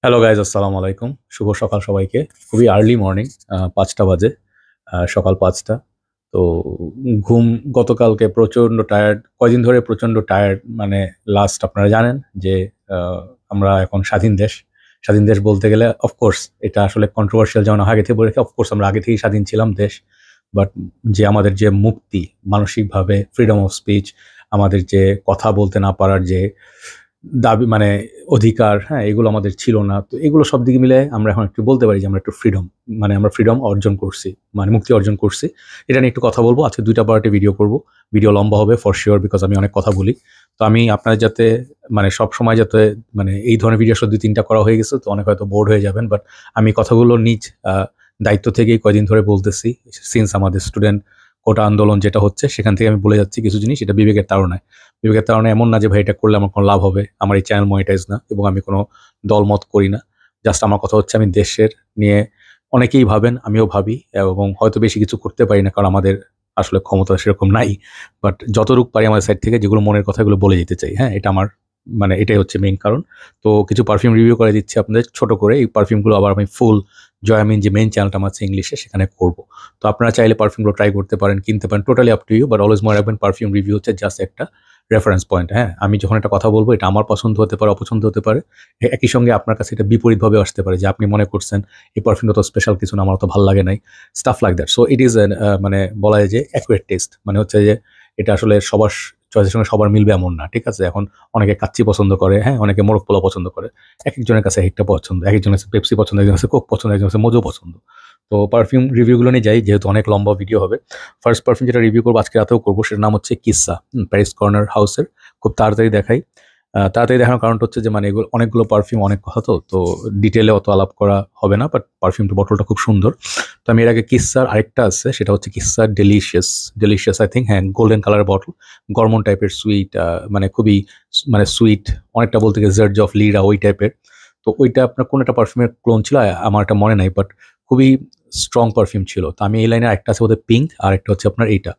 Hello guys, আসসালামু আলাইকুম। শুভ সকাল সবাইকে। খুবই আর্লি মর্নিং, ৫টা বাজে, সকাল ৫টা। তো ঘুম, গতকালকে প্রচণ্ড টায়ার্ড, কয়দিন ধরে প্রচণ্ড টায়ার্ড। মানে লাস্ট আপনারা জানেন যে আমরা এখন স্বাধীন দেশ। স্বাধীন দেশ বলতে গেলে অফকোর্স এটা আসলে কন্ট্রোভার্সিয়াল, যেমন আগে থেকে বলে, অফকোর্স আমরা আগে থেকেই স্বাধীন ছিলাম দেশ। বাট যে আমাদের যে মুক্তি, মানসিকভাবে ফ্রিডম অফ স্পিচ, আমাদের যে কথা বলতে না পারার যে দাবি, মানে অধিকার, হ্যাঁ, এগুলো আমাদের ছিল না। তো এগুলো সব দিকে মিলে আমরা এখন একটু বলতে পারি যে আমরা একটু ফ্রিডম, মানে আমরা ফ্রিডম অর্জন করছি, মানে মুক্তি অর্জন করছি। এটা নিয়ে একটু কথা বলবো আজকে। 2টা পার্টে ভিডিও করব। ভিডিও লম্বা হবে ফর শিওর, বিকজ আমি অনেক কথা বলি। তো আমি আপনাদের যাতে, মানে সব সময় যাতে, মানে এই ধরনের ভিডিও আসলে 2-3টা করা হয়ে গেছে, তো অনেক হয়তো বোর্ড হয়ে যাবেন। বাট আমি কথাগুলো নিজ দায়িত্ব থেকেই কয়দিন ধরে বলতেছি। সিন্স আমাদের স্টুডেন্ট কোটা আন্দোলন যেটা হচ্ছে, সেখান থেকে আমি বলে যাচ্ছি কিছু জিনিস। এটা বিবেকের তাড়নায়, বিবেকের তাড়না এমন না যে ভাই এটা করলে আমার কোনো লাভ হবে। আমার এই চ্যানেল মনিটাইজ না, এবং আমি কোনো দলমত করি না। জাস্ট আমার কথা হচ্ছে, আমি দেশের নিয়ে, অনেকেই ভাবেন, আমিও ভাবি, এবং হয়তো বেশি কিছু করতে পারি না, কারণ আমাদের আসলে ক্ষমতা সেরকম নাই। বাট যতটুকু পারি আমার সাইড থেকে, যেগুলো মনের কথাগুলো বলে যেতে চাই, হ্যাঁ, এটা আমার, মানে এটাই হচ্ছে মেইন কারণ। তো কিছু পারফিউম রিভিউ করে দিচ্ছি আপনাদের ছোট করে। এই পারফিউমগুলো আবার আমি ফুল জয়ামিন যে মেইন চ্যানেলটা আমার আছে ইংলিশে, সেখানে করব। তো আপনারা চাইলে পারফিউমগুলো ট্রাই করতে পারেন, কিনতে পারেন, totally up to you. But always মনে রাখবেন, পারফিউম রিভিউ হচ্ছে জাস্ট একটা রেফারেন্স পয়েন্ট। হ্যাঁ, আমি যখন একটা কথা বলবো, এটা আমার পছন্দ হতে পারে, অপছন্দ হতে পারে। একই সঙ্গে আপনার কাছে এটা বিপরীতভাবে আসতে পারে, যে আপনি মনে করছেন এই পারফিউমটা তো স্পেশাল কিছু না, আমার তো ভালো লাগে নাই, staff like that. So it is, মানে বলা যায় যে অ্যাকুরেট টেস্ট, মানে হচ্ছে যে এটা আসলে সবার চয়েসের সঙ্গে সবার মিলবে এমন না, ঠিক আছে? এখন অনেকে কাচ্চি পছন্দ করে, হ্যাঁ, অনেকে মোরগ পোলাও পছন্দ করে। একেকজনের কাছে একটা পছন্দ, একেকজনের কাছে পেপসি পছন্দ, একজনের কাছে কোক পছন্দ, একজনের কাছে মোজো পছন্দ। তো পারফিউম রিভিউগুলো নিয়ে যাই, যেহেতু অনেক লম্বা ভিডিও হবে। ফার্স্ট পারফিউম যেটা রিভিউ করবো, আজকে রাতেও করবো, সেটার নাম হচ্ছে কিসা, প্যারিস কর্নার হাউসের। খুব তাড়াতাড়ি দেখাই। তাড়াতাড়ি দেখানোর কারণটা হচ্ছে যে, মানে এগুলো অনেকগুলো পারফিউম, অনেক কথা, তো ডিটেলে অত আলাপ করা হবে না। বাট পারফিউমটা, বটলটা খুব সুন্দর। তো আমি এর আগে কিসার আরেকটা আছে, সেটা হচ্ছে কিসার ডেলিশিয়াস, ডেলিশিয়াস আই থিঙ্ক, হ্যাঁ, গোল্ডেন কালারের বটল, গরমন টাইপের সুইট, মানে খুবই, মানে সুইট, অনেকটা বলতে গেলে জার্জ অফ লিরা ওই টাইপের। তো ওইটা আপনার কোন একটা পারফিউমের ক্লোন ছিল, আমার এটা মনে নাই, বাট খুবই স্ট্রং পারফিউম ছিল। তো আমি এই লাইনে একটা আছে বোধহয় পিঙ্ক, আর একটা হচ্ছে আপনার এইটা।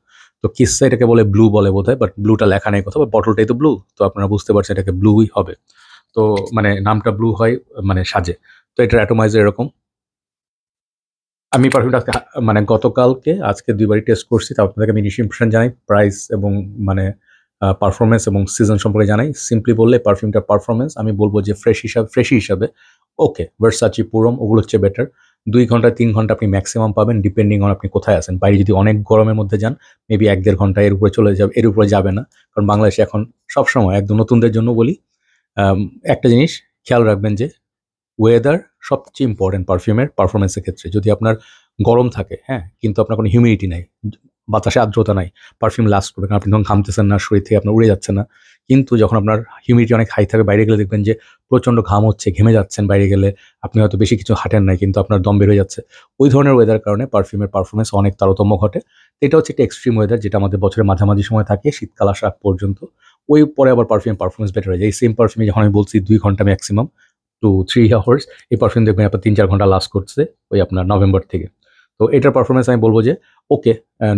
তো কিসা এটাকে বলে ব্লু বলে বোধহয়, বাট ব্লুটা লেখা নেই কোথাও, বটলটাই তো ব্লু, তো আপনারা বুঝতে পারছেন এটাকে ব্লুই হবে। তো মানে নামটা ব্লু হয়, মানে সাজে। তো এটার অ্যাটোমাইজার এরকম। আমি পারফিউমটা আজকে মানে গতকালকে, আজকে ২ বারই টেস্ট করছি। তো আপনাদেরকে আমি ইনিশিয়াল ইমপ্রেশন জানাই, প্রাইস এবং মানে পারফরম্যান্স এবং সিজন সম্পর্কে জানাই। সিম্পলি বললে পারফিউমটার পারফরম্যান্স আমি বলব যে ফ্রেশি হিসাবে ওকে। ভার্সাচি, পুরম ওগুলোর চেয়ে বেটার। ২ ঘন্টা ৩ ঘন্টা আপনি ম্যাক্সিমাম পাবেন, ডিপেন্ডিং অন আপনি কোথায় আছেন। বাইরে যদি অনেক গরমের মধ্যে যান, মেবি ১-১.৫ ঘন্টা এর উপরে চলে যাবে, এর উপরে যাবে না। কারণ বাংলাদেশে এখন সবসময়, একদম নতুনদের জন্য বলি, আম একটা জিনিস খেয়াল রাখবেন যে ওয়েদার সবচেয়ে ইম্পর্টেন্ট পারফিউমের পারফরম্যান্সের ক্ষেত্রে। যদি আপনার গরম থাকে, হ্যাঁ, কিন্তু আপনার কোনো হিউমিডিটি নাই, বাতাসে আর্দ্রতা নাই, পারফিউম লাস্ট করবে, কারণ আপনি তখন ঘামতেছেন না, শরীর থেকে আপনার উড়ে যাচ্ছে না। কিন্তু যখন আপনার হিউমিডিটি অনেক হাই থাকে, বাইরে গেলে দেখবেন যে প্রচণ্ড ঘাম হচ্ছে, ঘেমে যাচ্ছেন বাইরে গেলে, আপনি হয়তো বেশি কিছু হাঁটেন নাই, কিন্তু আপনার দম বের হয়ে যাচ্ছে। ওই ধরনের ওয়েদার কারণে পারফিউমের পারফরম্যান্স অনেক তারতম্য ঘটে। তো এটা হচ্ছে একটা এক্সট্রিম ওয়েদার, যেটা আমাদের বছরের মাঝামাঝি সময় থাকে, শীতকাল আসা আগ পর্যন্ত। ওই পরে আবার পারফিউমের পারফরম্যান্স বেটার হয়ে যায়। এই সেম পারফিউমে যখন আমি বলছি ২ ঘন্টা ম্যাক্সিমাম টু 3 আওয়ার্স, এই পারফিউম দেখবেন আপনার ৩-৪ ঘন্টা লাস্ট করছে, ওই আপনার নভেম্বর থেকে। তো এটার পারফরম্যান্স আমি বলব যে okay,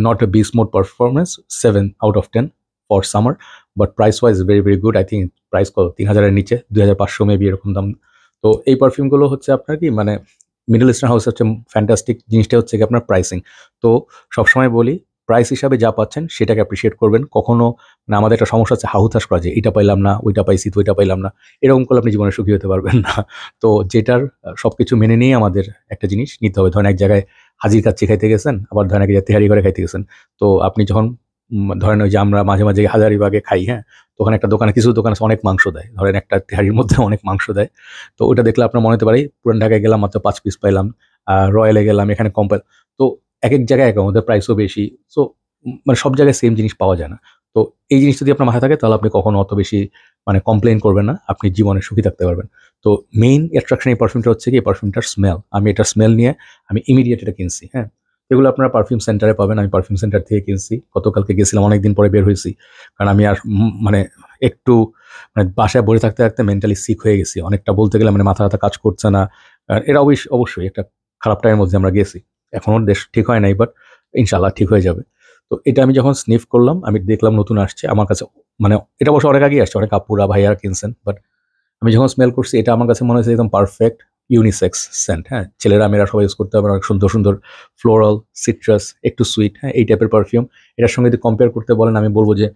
not a beast mode performance, 7 out of 10 for summer. But price wise very very good. I think price কত, ৩,০০০-এর নিচে, ২,৫০০ মেবি এরকম দাম। তো এই পারফিউমগুলো হচ্ছে আপনার কি, মানে মিডল ইস্টার্ন হাউস হচ্ছে ফ্যান্টাস্টিক জিনিসটা হচ্ছে কি আপনার প্রাইসিং। তো সবসময় বলি, প্রাইস হিসাবে যা পাচ্ছেন সেটাকে অ্যাপ্রিসিয়েট করবেন। কখনো, মানে আমাদের একটা সমস্যা আছে হাহুতাশ করা, যে এটা পাইলাম না, ওইটা পাইছি তো ওইটা পাইলাম না, এরকম করলে আপনি জীবনে সুখী হতে পারবেন না। তো যেটার সবকিছু মেনে নিয়ে আমাদের একটা জিনিস নিতে হবে। ধরেন এক জায়গায় হাজির কাচ্চি খাইতে গেছেন, আবার ধরেন এক জায়গায় তেহারি করে খাইতে গেছেন। তো আপনি যখন ধরেন ওই যে আমরা মাঝে মাঝে হাজারিবাগে খাই, হ্যাঁ, তো ওখানে একটা দোকানে, কিছু দোকান আছে অনেক মাংস দেয়, ধরেন একটা তেহারির মধ্যে অনেক মাংস দেয়। তো ওটা দেখলে আপনার মনে হতে পারে পুরান ঢাকায় গেলাম মাত্র ৫ পিস পাইলাম, রয়্যালে গেলাম এখানে কম পাইলাম। তো একেক জায়গায় এক রকম, ওদের প্রাইসও বেশি। সো মানে সব জায়গায় সেম জিনিস পাওয়া যায় না। তো এই জিনিস যদি আপনার মাথায় থাকে, তাহলে আপনি কখনো অত বেশি মানে কমপ্লেইন করবেন না, আপনি জীবনে সুখী থাকতে পারবেন। তো মেইন অ্যাট্রাকশন এই পারফিউমটা হচ্ছে কি, এই পারফিউমটার স্মেল। আমি এটার স্মেল নিয়ে আমি ইমিডিয়েট এটা কিনছি, হ্যাঁ। এগুলো আপনারা পারফিউম সেন্টারে পাবেন, আমি পারফিউম সেন্টার থেকে কিনছি। গতকালকে গেছিলাম, অনেকদিন পরে বের হয়েছি, কারণ আমি আর মানে একটু, মানে বাসায় বসে থাকতে থাকতে মেন্টালি সিক হয়ে গেছি অনেকটা, বলতে গেলে মানে মাথা কাজ করছে না। আর এটা অবশ্যই একটা খারাপ টাইমের মধ্যে আমরা গেছি। এখনো দেশ ঠিক হয় নাই, বাট ইনশাল্লাহ ঠিক হয়ে যাবে। তো এটা আমি যখন স্নিফ করলাম, আমি দেখলাম নতুন আসছে আমার কাছে, মানে এটা অবশ্য অনেক আগেই আসছে, অনেক আপুরা ভাইয়ারা কিনছেন, বাট আমি যখন স্মেল করছি এটা আমার কাছে মনে হয়েছে একদম পারফেক্ট ইউনিসেক্স সেন্ট। হ্যাঁ, ছেলেরা মেয়েরা সবাই ইউজ করতে পারবে, অনেক সুন্দর সুন্দর ফ্লোরাল, সিট্রাস, একটু সুইট, হ্যাঁ এই টাইপের পারফিউম। এটার সঙ্গে যদি কম্পেয়ার করতে বলেন আমি বলবো যে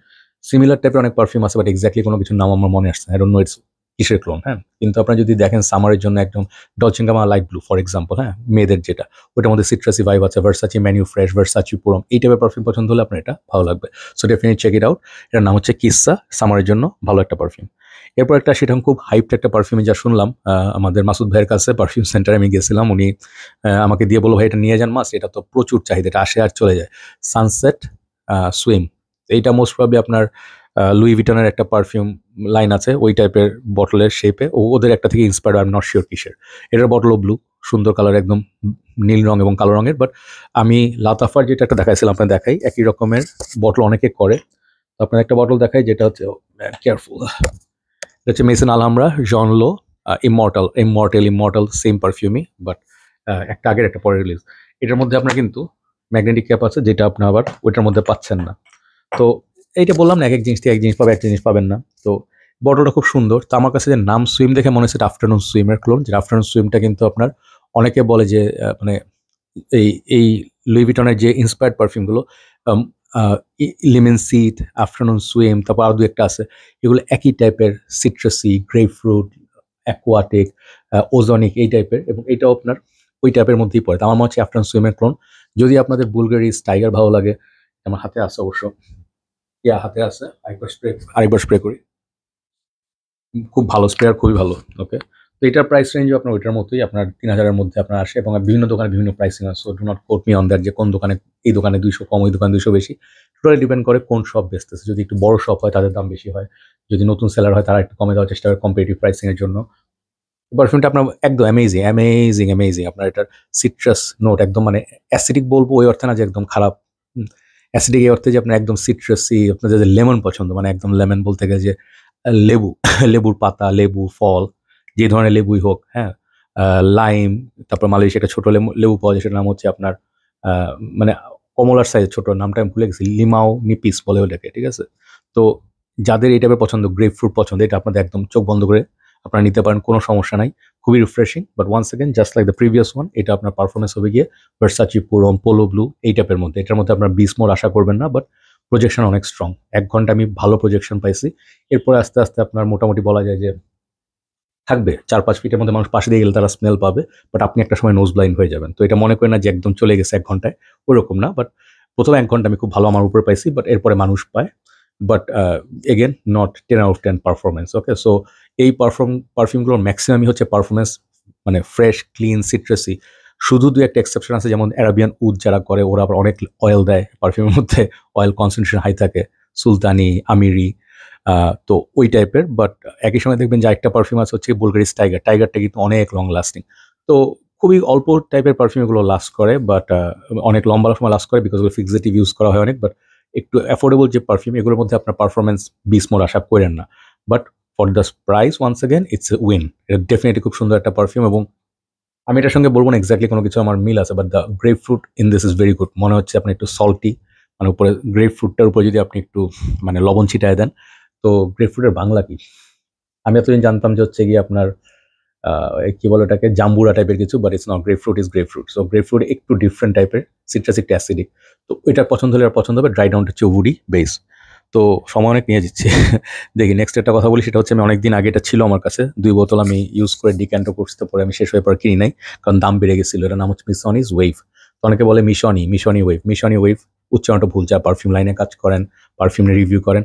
সিমিলার টাইপের অনেক পারফিউম আছে, বাট এক্স্যাক্টলি কোনো কিছুর নাম আমার মনে আসছে না। আই ডোন্ট নো ইটস কিসের ক্লোন। হ্যাঁ, কিন্তু আপনারা যদি দেখেন সামারের জন্য একদম Dolce and Gabbana light blue for example, হ্যাঁ মেয়েদের যেটা, ওটার মধ্যে সিট্রাসি ভাইব আছে, ভার্সাচি ম্যানিউ ফ্রেশ, ভার্সাচি পুরম, এই টাইপের পারফিউম পছন্দ হলে আপনার এটা ভালো লাগবে। So definitely check it out. এটার নাম হচ্ছে কিসসা, সামারের জন্য ভালো একটা পারফিউম। এরপর একটা সেটা খুব হাইপড একটা পারফিউমে যা শুনলাম, আমাদের মাসুদ ভাইয়ের কাছে পারফিউম সেন্টারে আমি গেছিলাম, উনি আমাকে দিয়ে বললো ভাই এটা নিয়ে যান মাস, এটা তো প্রচুর চাহিদা, এটা আসে আর চলে যায়। সানসেট সুইম, এইটা মোস্ট প্রবাবলি আপনার লুই ভিটনের একটা পারফিউম লাইন আছে ওই টাইপের বটলের শেপে, ওদের একটা থেকে inspired, I am not sure কিসের। এটার বটলও ব্লু, সুন্দর কালার, একদম নীল রং এবং কালো রঙের। বাট আমি লাতাফার যেটা একটা দেখাইছিলাম আপনার দেখাই, একই রকমের বটল অনেকে করে। আপনার একটা বটল দেখাই যেটা হচ্ছে কেয়ারফুল, এটা হচ্ছে Maison Alhambra Jean Lowe immortal same পারফিউমই, বাট একটা আগের একটা পরে রিলিজ। এটার মধ্যে আপনার কিন্তু ম্যাগনেটিক ক্যাপ আছে, যেটা আপনি আবার ওইটার মধ্যে পাচ্ছেন না। তো এইটা বললাম না, এক এক জিনিস থেকে এক জিনিস পাবে, একটা জিনিস পাবেন না। তো বটলটা খুব সুন্দর। তো আমার কাছে যে নাম সুইম দেখে মনে হচ্ছে আফটারনুন সুইমের ক্লোন, যে আফটারনুন সুইমটা কিন্তু আপনার অনেকে বলে যে মানে এই এই লুই ভিটনের যে ইন্সপায়ার্ড পারফিউমগুলো, লিমন সিড, আফটারনুন সুইম, তারপর আরও দু একটা আছে, এগুলো একই টাইপের, citrusy, grapefruit, aquatic, ozonic এই টাইপের, এবং এটাও আপনার ওই টাইপের মধ্যেই পড়ে। তো আমার মনে হচ্ছে আফটারনুন সুইমের ক্লোন। যদি আপনাদের বুলগারিস টাইগার ভালো লাগে, আমার হাতে আছে অবশ্য, হাতে আছে, আরেকবার স্প্রে করি, খুব ভালো স্প্রে, আর খুবই ভালো। ওকে, তো এটার প্রাইস রেঞ্জও আপনার ওইটার মতোই, আপনার 3000-এর মধ্যে আপনার আসে, এবং বিভিন্ন দোকানে বিভিন্ন প্রাইসিং আছে। So do not quote me on that যে কোন দোকানে, এই দোকানে 200 কম, ওই দোকানে 200 বেশি। টোটালি ডিপেন্ড করে কোন শপ বেচতেছে। যদি একটু বড় শপ হয় তাদের দাম বেশি হয়, যদি নতুন সেলার হয় তারা একটু কমে দেওয়ার চেষ্টা করে কম্পিটিটিভ প্রাইসিং এর জন্য। পারফিউমটা আপনার একদম অ্যামেজিং। আপনার এটার সিট্রাস নোট একদম, মানে অ্যাসিডিক বলবো ওই অর্থে না যে একদম খারাপ, অ্যাসিডিক এই অর্থে যে আপনার একদম সিট্রাসি, আপনার যে লেমন পছন্দ, মানে একদম লেমন বলতে গেলে যে লেবু, লেবুর পাতা, লেবু ফল, যে ধরনের লেবুই হোক, হ্যাঁ, লাইম, তারপর মালয়েশিয়া একটা ছোট লেবু পাওয়া যায়, সেটার নাম হচ্ছে আপনার আহ, মানে কমলার সাইজের ছোট, নামটা আমি ভুলে গেছি, লিমাও নিপিস বলে ওটাকে, ঠিক আছে। তো যাদের এই টাইপের পছন্দ, গ্রেপ ফ্রুট পছন্দ, এটা আপনাদের একদম চোখ বন্ধ করে আপনারা নিতে পারেন, কোনো সমস্যা নাই, খুবই refreshing. But once second, just like the previous one, এটা আপনার পারফরমেন্স হবে গিয়ে ভার্সাচি পুরম, পোলো ব্লু এই টাইপের মধ্যে। এটার মধ্যে আপনার বিস মোড আশা করবেন না, বাট প্রজেকশন অনেক স্ট্রং। 1 ঘন্টা আমি ভালো প্রজেকশন পাইছি। এরপরে আস্তে আস্তে আপনার মোটামুটি বলা যায় যে থাকবে 4-5 ফিটের মধ্যে, মানুষ পাশে দিয়ে গেলে তারা স্মেল পাবে, বাট আপনি একটা সময় নোজ ব্লাইন্ড হয়ে যাবেন। তো এটা মনে করেন না যে একদম চলে গেছে 1 ঘন্টায়, ওরকম না। বাট প্রথম 1 ঘন্টা আমি খুব ভালো আমার উপরে পাইছি, বাট এরপরে মানুষ পায়। But again not 10/10 performance. Okay, so এই পারফিউমগুলোর ম্যাক্সিমামই হচ্ছে পারফরমেন্স, মানে ফ্রেশ, ক্লিন, সিট্রাসি। শুধু দু একটা এক্সেপশন আছে, যেমন অ্যারাবিয়ান উড যারা করে, ওরা আবার অনেক অয়েল দেয় পারফিউমের মধ্যে, অয়েল কনসেন্ট্রেশন হাই থাকে, সুলতানি, আমিরি, তো ওই টাইপের। বাট একই সময় দেখবেন যে একটা পারফিউম আছে হচ্ছে বুলগারিস টাইগারটা কিন্তু অনেক লং লাস্টিং। তো খুবই অল্প টাইপের পারফিউম এগুলো লাস্ট করে, বাট অনেক লম্বা সময় লাস্ট করে, বিকজ ওগুলো ফিক্সেটিভ ইউজ করা হয় অনেক। বাট একটু অ্যাফোর্ডেবল যে পারফিউম, এগুলোর মধ্যে আপনার পারফরমেন্স বিস মোড আশা করেন না। But for the price, once again it's a win. এটা ডেফিনেটলি খুব সুন্দর একটা পারফিউম, এবং আমি এটার সঙ্গে বলবো না এক্স্যাক্টলি কোনো কিছু আমার মিল আছে, but the grape fruit in this is very good. মনে হচ্ছে আপনি একটু সল্টি, মানে উপরে গ্রেপ ফ্রুটটার উপরে যদি আপনি একটু মানে লবণ ছিটায় দেন। তো গ্রেপ ফ্রুটের বাংলা কি, আমি এতদিন জানতাম যে হচ্ছে গিয়ে আপনার কি বলে ওটাকে, জাম্বুরা টাইপের কিছু, but it's not, grape fruit is grape fruit. So grape fruit একটু ডিফারেন্ট টাইপের, সিট্রাস একটু অ্যাসিডিক। তো এটা পছন্দ হলে আর পছন্দ হবে। ড্রাই ডাউন হচ্ছে উডি বেস। তো সময় অনেক নিয়ে যাচ্ছে। দেখি নেক্সট একটা কথা বলি, সেটা হচ্ছে আমি অনেকদিন আগে এটা ছিল আমার কাছে 2 বোতল, আমি ইউজ করে ডিক্যান্টো করতে, পরে আমি শেষ হয়ে পরে কিনি নাই, কারণ দাম বেড়ে গেছিল। এটার নাম হচ্ছে মিশনিজ ওয়েভ। তো অনেকে বলে মিশনি ওয়েভ। উচ্চারণটা ভুল, যা পারফিউম লাইনে কাজ করেন, পারফিউম রিভিউ করেন,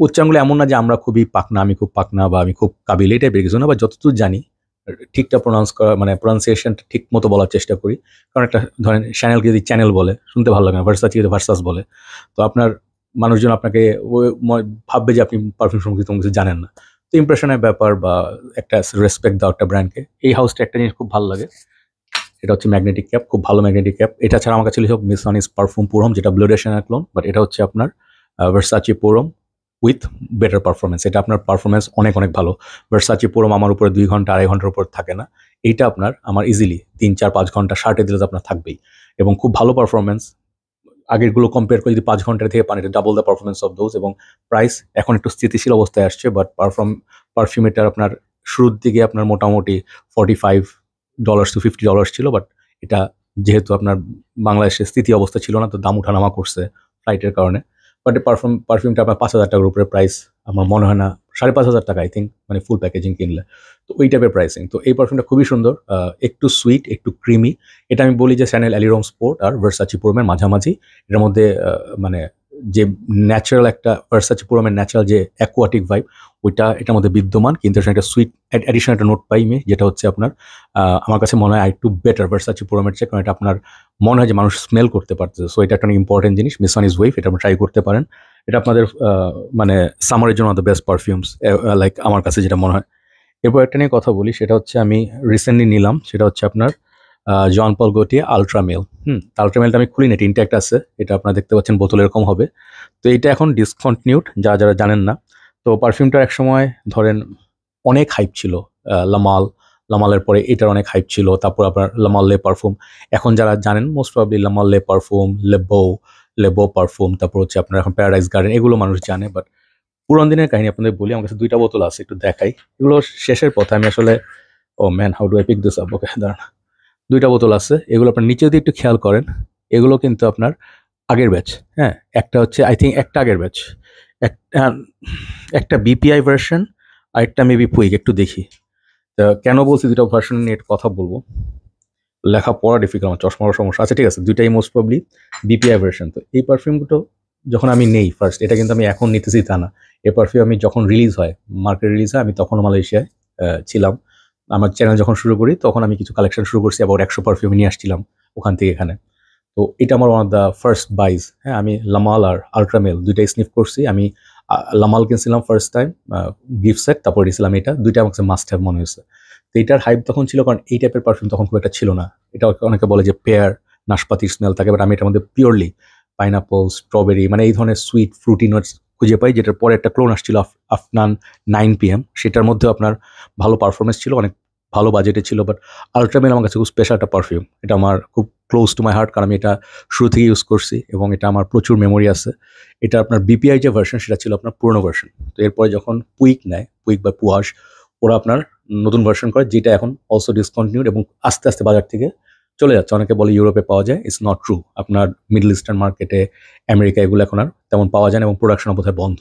উচ্চারণগুলো এমন না যে আমরা খুবই পাকনা, আমি খুব পাকনা বা আমি খুব কাবিল, এই টাইপের কিছু না। বা যতদূর জানি ঠিকঠাক প্রোনাউন্স করা, মানে প্রোনাউন্সিয়েশনটা ঠিক মতো বলার চেষ্টা করি। কারণ একটা ধরেন চ্যানেলকে যদি চ্যানেল বলে শুনতে ভালো লাগে না, ভার্সাচি যদি ভার্সাস বলে, তো আপনার মানুষজন আপনাকে ভাববে যে আপনি পারফিউম সম্পর্কে কোনো কিছু জানেন না। তো ইমপ্রেশনের ব্যাপার, বা একটা রেসপেক্ট দাও একটা ব্র্যান্ডকে। এই হাউসটা একটা জিনিস খুব ভালো লাগে, এটা হচ্ছে ম্যাগনেটিক ক্যাপ, খুব ভালো ম্যাগনেটিক ক্যাপ। এটা ছাড়া আমার কাছে ছিল মিসনিস পারফিউম পুরম, যেটা ব্লুডেশনের ক্লোন, বাট এটা হচ্ছে আপনার ভার্সাচি পুরম উইথ বেটার পারফরমেন্স। এটা আপনার পারফরমেন্স অনেক অনেক ভালো। ভার্সাচি পুরম আমার উপরে 2 ঘন্টা 2.5 ঘন্টার উপর থাকে না, এইটা আপনার আমার ইজিলি 3-4-5 ঘন্টা শার্টে দিলে তো আপনার থাকবেই, এবং খুব ভালো পারফরমেন্স। আগেরগুলো কম্পেয়ার করে যদি 5 ঘন্টা থেকে পান, এটা double the performance of those. এবং প্রাইস এখন একটু স্থিতিশীল অবস্থায় আসছে, বাট পারফিউম এটার আপনার শুরুর দিকে আপনার মোটামুটি $45 to $50 ছিল, বাট এটা যেহেতু আপনার বাংলাদেশের স্থিতি অবস্থা ছিল না, তো দাম উঠানামা করছে ফ্লাইটের কারণে। বাট পারফিউমটা আপনার 5,000 টাকার উপরে প্রাইস, আমার মনে হয় না 5,500 টাকা আই থিঙ্ক, মানে ফুল প্যাকেজিং কিনলে। তো ওই টাইপের প্রাইসিং। তো এই পারফিউমটা খুবই সুন্দর, একটু সুইট, একটু ক্রিমি। এটা আমি বলি যে স্যানেল অ্যালিরোম স্পোর্ট আর ভার্সাচি পুরমের মাঝামাঝি। এটার মধ্যে মানে যে ন্যাচারাল একটা ভার্সাচি পুরমের ন্যাচারাল যে অ্যাকোয়াটিক ভাইব, ওইটা এটার মধ্যে বিদ্যমান, কিন্তু একটা সুইট অ্যাডিশনাল একটা নোট পাই আমি, যেটা হচ্ছে আপনার আমার কাছে মনে হয় একটু বেটার ভার্সাচি পুরমের চেয়ে, কারণ এটা আপনার মনে হয় যে মানুষ স্মেল করতে পারতেছে। সো এটা একটা ইম্পর্টেন্ট জিনিস। মিস ওয়ান ইজ ওয়েভ, এটা আপনি ট্রাই করতে পারেন। এটা আপনাদের মানে সামারের জন্য দ্য বেস্ট পারফিউমস, লাইক আমার কাছে যেটা মনে হয়। এরপর একটা নিয়ে কথা বলি, সেটা হচ্ছে আমি রিসেন্টলি নিলাম, সেটা হচ্ছে আপনার জন পল গটিয়ে আলট্রামেল। আলট্রামেলটা আমি খুলি না, এটা ইনট্যাক্ট আছে। এটা আপনারা দেখতে পাচ্ছেন বোতল এরকম হবে। তো এটা এখন ডিসকন্টিনিউড, যারা যারা জানেন না। তো পারফিউমটার এক সময় ধরেন অনেক হাইপ ছিল। লামালের পরে এটার অনেক হাইপ ছিল। তারপর আপনার লামাল লে পারফিউম। এখন যারা জানেন মোস্ট প্রবাবলি লামাল লে পারফিউম, লেবো পারফিউম, তারপর হচ্ছে আপনার এখন প্যারাডাইস গার্ডেন, এগুলো মানুষ জানে। বাট পুরান দিনের কাহিনী আপনাদের বলি, আমার কাছে 2টা বোতল আছে, একটু দেখাই। এগুলো শেষের পথে আমি আসলে, oh man, how do I pick this up? Okay, দাঁড়ান। 2টা বোতল আছে, এগুলো আপনার নিচে দিয়ে একটু খেয়াল করেন। এগুলো কিন্তু আপনার আগের ব্যাচ। হ্যাঁ, একটা হচ্ছে আই থিঙ্ক একটা আগের ব্যাচ, একটা বিপিআই ভার্সন, আর একটা মেবি পুইক, একটু দেখি। তা কেন বলছি 2টা ভার্সন নিয়ে একটু কথা বলবো, লেখা পড়া ডিফিকাল্ট, আমার চশমার সমস্যা আছে। ঠিক আছে, 2টাই মোস্ট প্রবলি বিপিআই ভার্সন। তো এই পারফিউমগুলো যখন আমি নেই ফার্স্ট, এটা কিন্তু আমি এখন নিতেছি তা না। এই পারফিউম আমি যখন রিলিজ হয়, মার্কেট রিলিজ হয়, আমি তখনও মালয়েশিয়ায় ছিলাম। আমার চ্যানেল যখন শুরু করি, তখন আমি কিছু কালেকশন শুরু করছি, আবার 100 পারফিউম নিয়ে আসছিলাম ওখান থেকে এখানে। তো এটা আমার ওয়ান অফ দ্য ফার্স্ট বাইজ। হ্যাঁ, আমি লামাল আর আলট্রামেল 2টাই স্নিফ করছি। আমি লামাল কিনছিলাম ফার্স্ট টাইম গিফট সেট, তারপর দিয়েছিলাম এটা। 2টা আমার কাছে মাস্ট হ্যাভ মনে হয়েছে। তো এটার হাইপ তখন ছিল, কারণ এই টাইপের পারফিউম তখন খুব একটা ছিল না। এটা অনেকে বলে যে পেয়ার, নাশপাতির স্মেল থাকে, বাট আমি এটার মধ্যে পিওরলি পাইনাপল, স্ট্রবেরি, মানে এই ধরনের সুইট ফ্রুটি নোটস খুঁজে পাই। যেটার পরে একটা ক্লোন আসছিল আফনান 9 PM, সেটার মধ্যে আপনার ভালো পারফরমেন্স ছিল, অনেক ভালো বাজেটে ছিল। বাট আলট্রামেল আমার কাছে খুব স্পেশাল একটা পারফিউম। এটা আমার খুব ক্লোজ টু মাই হার্ট, কারণ আমি এটা শুরু থেকে ইউজ করছি এবং এটা আমার প্রচুর মেমোরি আছে। এটা আপনার বিপিআই যে ভার্সন, সেটা ছিল আপনার পুরনো ভার্সন। তো এরপরে যখন পুইক নেয়, পুইক বা পুয়াশ, ওরা আপনার নতুন ভার্সন করে, যেটা এখন অলসো ডিসকন্টিনিউড এবং আস্তে আস্তে বাজার থেকে চলে যাচ্ছে। অনেকে বলে ইউরোপে পাওয়া যায়, ইটস নট ট্রু। আপনার মিডল ইস্টার্ন মার্কেটে, আমেরিকা, এগুলো এখন আর তেমন পাওয়া যায় না এবং প্রোডাকশন বোধহয় বন্ধ।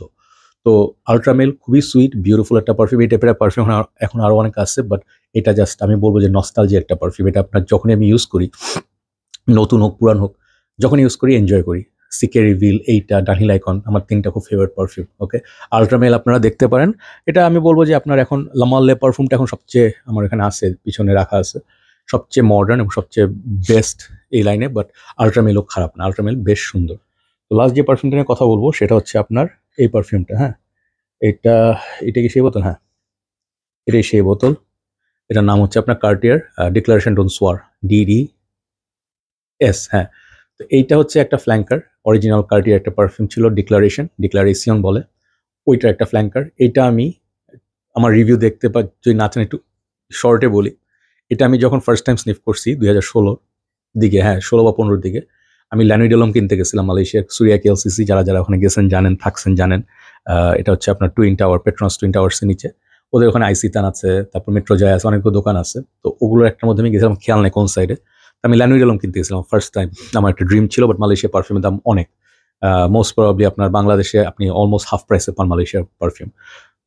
তো আলট্রামেল খুবই সুইট, বিউটিফুল একটা পারফিউম। এই টাইপের পারফিউম এখন আরও অনেক আছে, বাট এটা জাস্ট আমি বলবো যে নস্টালজি একটা পারফিউম। এটা আপনার যখনই আমি ইউজ করি, নতুন হোক পুরান হোক, যখন ইউজ করি এনজয় করি। সিকে রিভিল, এইটা, ডানহিল আইকন, আমার 3টা খুব ফেভারিট পারফিউম। ওকে, আলট্রামেল আপনারা দেখতে পারেন। এটা আমি বলবো যে আপনার এখন লামাল্লে পারফিউমটা এখন সবচেয়ে, আমার এখানে আছে, পিছনে রাখা আছে, সবচেয়ে মডার্ন এবং সবচেয়ে বেস্ট এই লাইনে। বাট আলট্রামেলও খারাপ না, আলট্রামেল বেশ সুন্দর। তো লাস্ট যে পারফিউমটা নিয়ে কথা বলবো, সেটা হচ্ছে আপনার এই পারফিউমটা। হ্যাঁ, এটা এটা কি সেই বোতল? হ্যাঁ, এটাই সেই বোতল। এটার নাম হচ্ছে আপনার কার্টিয়ার ডিক্লারেশন ডোন্ট সোয়ার, DDS। হ্যাঁ, তো এইটা হচ্ছে একটা ফ্ল্যাঙ্কার। অরিজিনাল কার্টিয়ার একটা পারফিউম ছিল, ডিক্লারেশন বলে, ওইটার একটা ফ্ল্যাঙ্কার। এটা আমি আমার রিভিউ দেখতে যদি না চান একটু শর্টে বলি। এটা আমি যখন ফার্স্ট টাইম স্নিফ করছি 2016 দিকে, হ্যাঁ 16 বা 15 দিকে, আমি ল্যানুইডেলম কিনতে গেছিলাম মালয়েশিয়ার সুরিয়া কেএলসিসি। যারা যারা ওখানে গেছেন জানেন, থাকছেন জানেন। এটা হচ্ছে আপনার টুইন টাওয়ার, পেট্রোনাস টুইন টাওয়ার্সের নিচে। ওদের ওখানে আইসিতান আছে, তারপর মেট্রো জয় আছে, অনেকগুলো দোকান আছে। তো ওগুলোর একটার মধ্যে আমি গেছিলাম, খেয়াল নেই কোন সাইডে। আমি ল্যানুইডেলম কিনতে গেছিলাম ফার্স্ট টাইম। আমার একটা ড্রিম ছিল, বাট মালয়েশিয়া পারফিউমের দাম অনেক। মোস্ট প্রবাবলি আপনার বাংলাদেশে আপনি অলমোস্ট হাফ প্রাইসে পান মালয়েশিয়ার পারফিউম।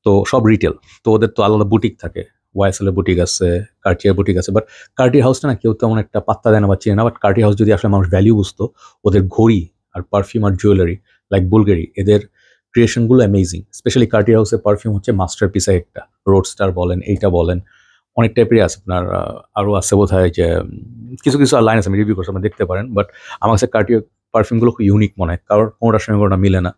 তো সব রিটেল, তো ওদের তো আলাদা বুটিক থাকে, ওয়াইএসএল বুটিক আছে, কার্টিয়ার বুটিক আছে। বাট কার্টিয়ার হাউসটা না কেউ তেমন একটা পাত্তা দেয় না বা চেনে না। বাট কার্টিয়ার হাউস যদি আসলে মানুষ ভ্যালিউ বুঝতো, ওদের ঘড়ি আর পারফিউম আর জুয়েলারি লাইক বুলগারি, এদের ক্রিয়েশনগুলো অ্যামেজিং। স্পেশালি কার্টিয়ার হাউসের পারফিউম হচ্ছে মাস্টার পিসের একটা। রোডস্টার বলেন, এইটা বলেন, অনেক টাইপেরই আছে আপনার। আরও আছে বোধ হয় যে কিছু কিছু লাইন আছে, আমি রিভিউ করছি, আপনি দেখতে পারেন। বাট আমার কাছে কার্টিয়ার পারফিউমগুলো খুব ইউনিক মনে হয়, কারণ কোনোটার সঙ্গে কোনোটা মিলে না।